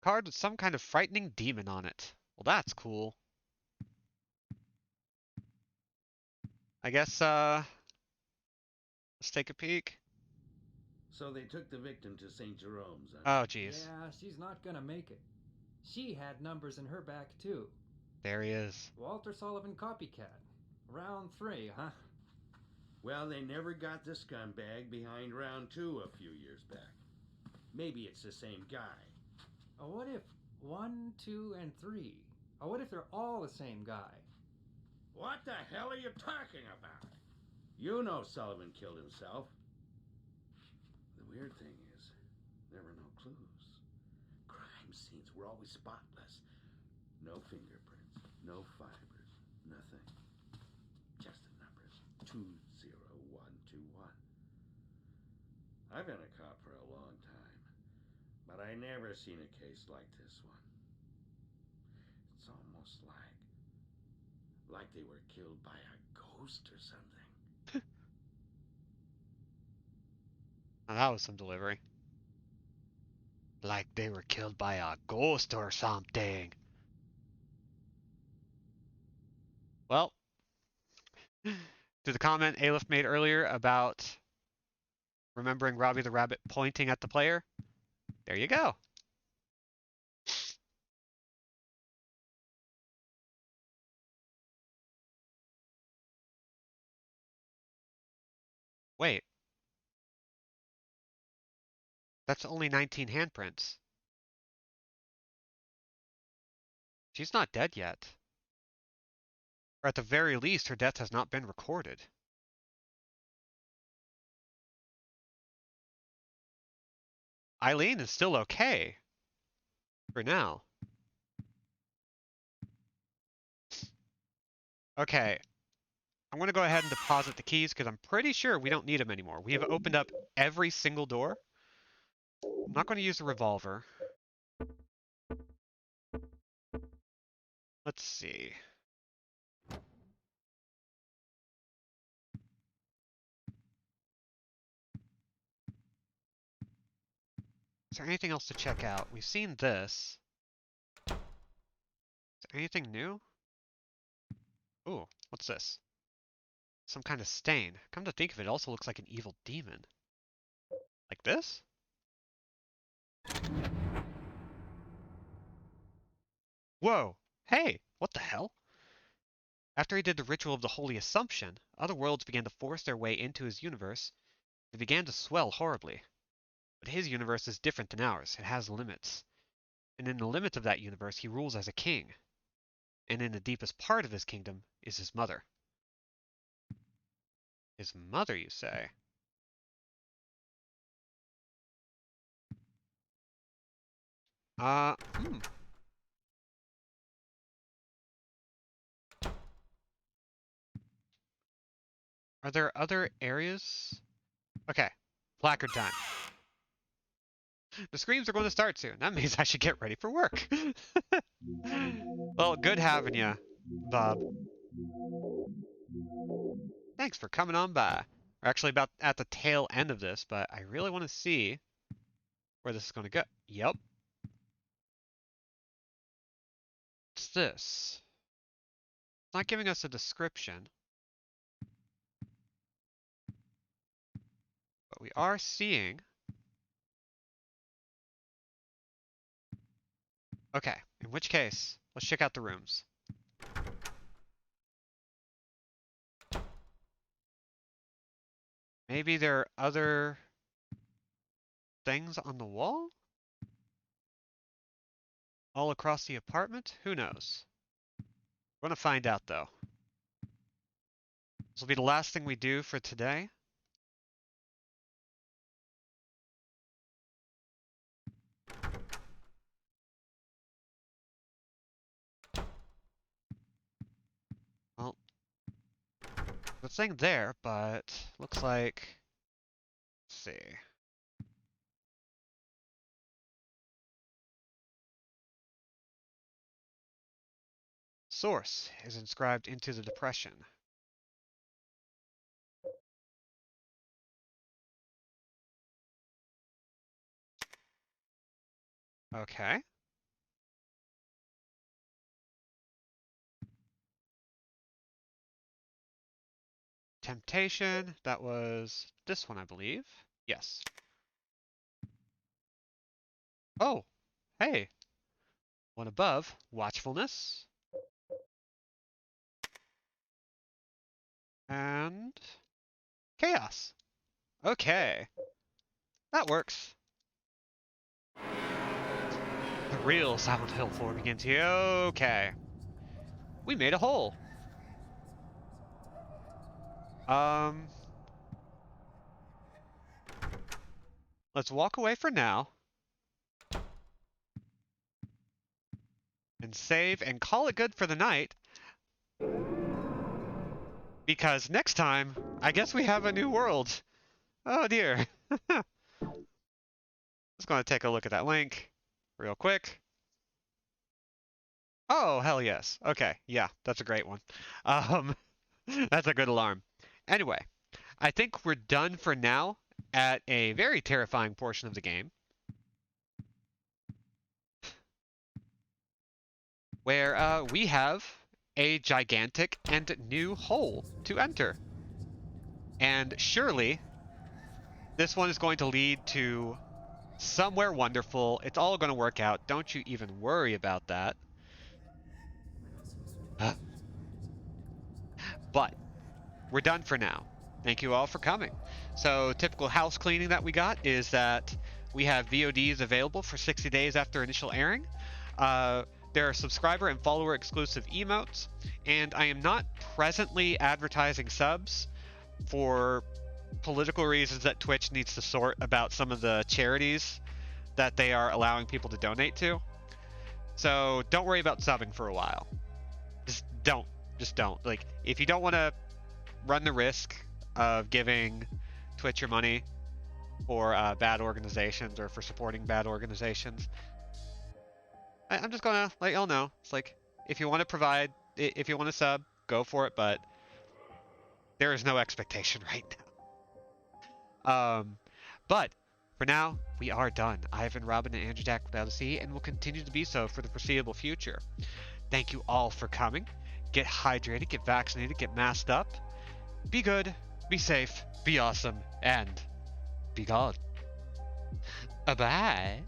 Card with some kind of frightening demon on it. Well, that's cool. I guess, let's take a peek. So they took the victim to St. Jerome's, huh? Oh, jeez. Yeah, she's not gonna make it. She had numbers in her back, too. There he is. Walter Sullivan copycat. Round 3, huh? Well, they never got the scumbag behind round 2 a few years back. Maybe it's the same guy. What if 1, 2, and 3? What if they're all the same guy? What the hell are you talking about? You know Sullivan killed himself. The weird thing is, there were no clues. Crime scenes were always spotless. No fingerprints, no fibers, nothing. Just the numbers 20121. I've been a cop for a long time, But I never seen a case like this one. It's almost like they were killed by a ghost or something. Now that was some delivery. Like they were killed by a ghost or something. Well, to the comment Aleph made earlier about remembering Robbie the Rabbit pointing at the player, there you go. Wait, that's only 19 handprints. She's not dead yet. Or at the very least, her death has not been recorded. Eileen is still okay. For now. Okay, I'm going to go ahead and deposit the keys because I'm pretty sure we don't need them anymore. We have opened up every single door. I'm not going to use the revolver. Let's see. Is there anything else to check out? We've seen this. Is there anything new? Ooh, what's this? Some kind of stain. Come to think of it, it also looks like an evil demon. Like this? Whoa! Hey! What the hell? After he did the ritual of the Holy Assumption, other worlds began to force their way into his universe. They began to swell horribly. But his universe is different than ours. It has limits. And in the limits of that universe, he rules as a king. And in the deepest part of his kingdom is his mother. His mother, you say? Uh, hmm. Are there other areas? Okay, placard time. The screams are going to start soon. That means I should get ready for work. Well, good having you, Bob. Thanks for coming on by. We're actually about at the tail end of this, but I really want to see where this is going to go. Yep. What's this? It's not giving us a description, but we are seeing. Okay, in which case, let's check out the rooms. Maybe there are other things on the wall? All across the apartment? Who knows? We're gonna find out though. This will be the last thing we do for today. Well, the thing there, but looks like, let's see. Source is inscribed into the depression. Okay. Temptation, that was this one, I believe. Yes. Oh, hey. One above, watchfulness. And chaos. Okay. That works. The real Silent Hill 4 begins here. Okay. We made a hole. Um, let's walk away for now. And save and call it good for the night. Because next time, I guess we have a new world. Oh dear. Let's go going to take a look at that link real quick. Oh, hell yes. Okay, yeah, that's a great one. Um, that's a good alarm. Anyway, I think we're done for now at a very terrifying portion of the game, where we have a gigantic and new hole to enter. And surely this one is going to lead to somewhere wonderful. It's all going to work out. Don't you even worry about that. But we're done for now. Thank you all for coming. So typical house cleaning that we got is that we have VODs available for 60 days after initial airing. There are subscriber and follower exclusive emotes, and I am not presently advertising subs for political reasons that Twitch needs to sort about some of the charities that they are allowing people to donate to. So don't worry about subbing for a while. Just don't. Just don't. Like, if you don't want to run the risk of giving Twitch your money for bad organizations or for supporting bad organizations, I'm just gonna let y'all know. It's like, if you want to provide, if you want to sub, go for it, but there is no expectation right now. But for now, we are done. I've been Robin and Andrew Jack without a C, and will continue to be so for the foreseeable future. Thank you all for coming. Get hydrated, get vaccinated, get masked up. Be good, be safe, be awesome, and be God. Bye.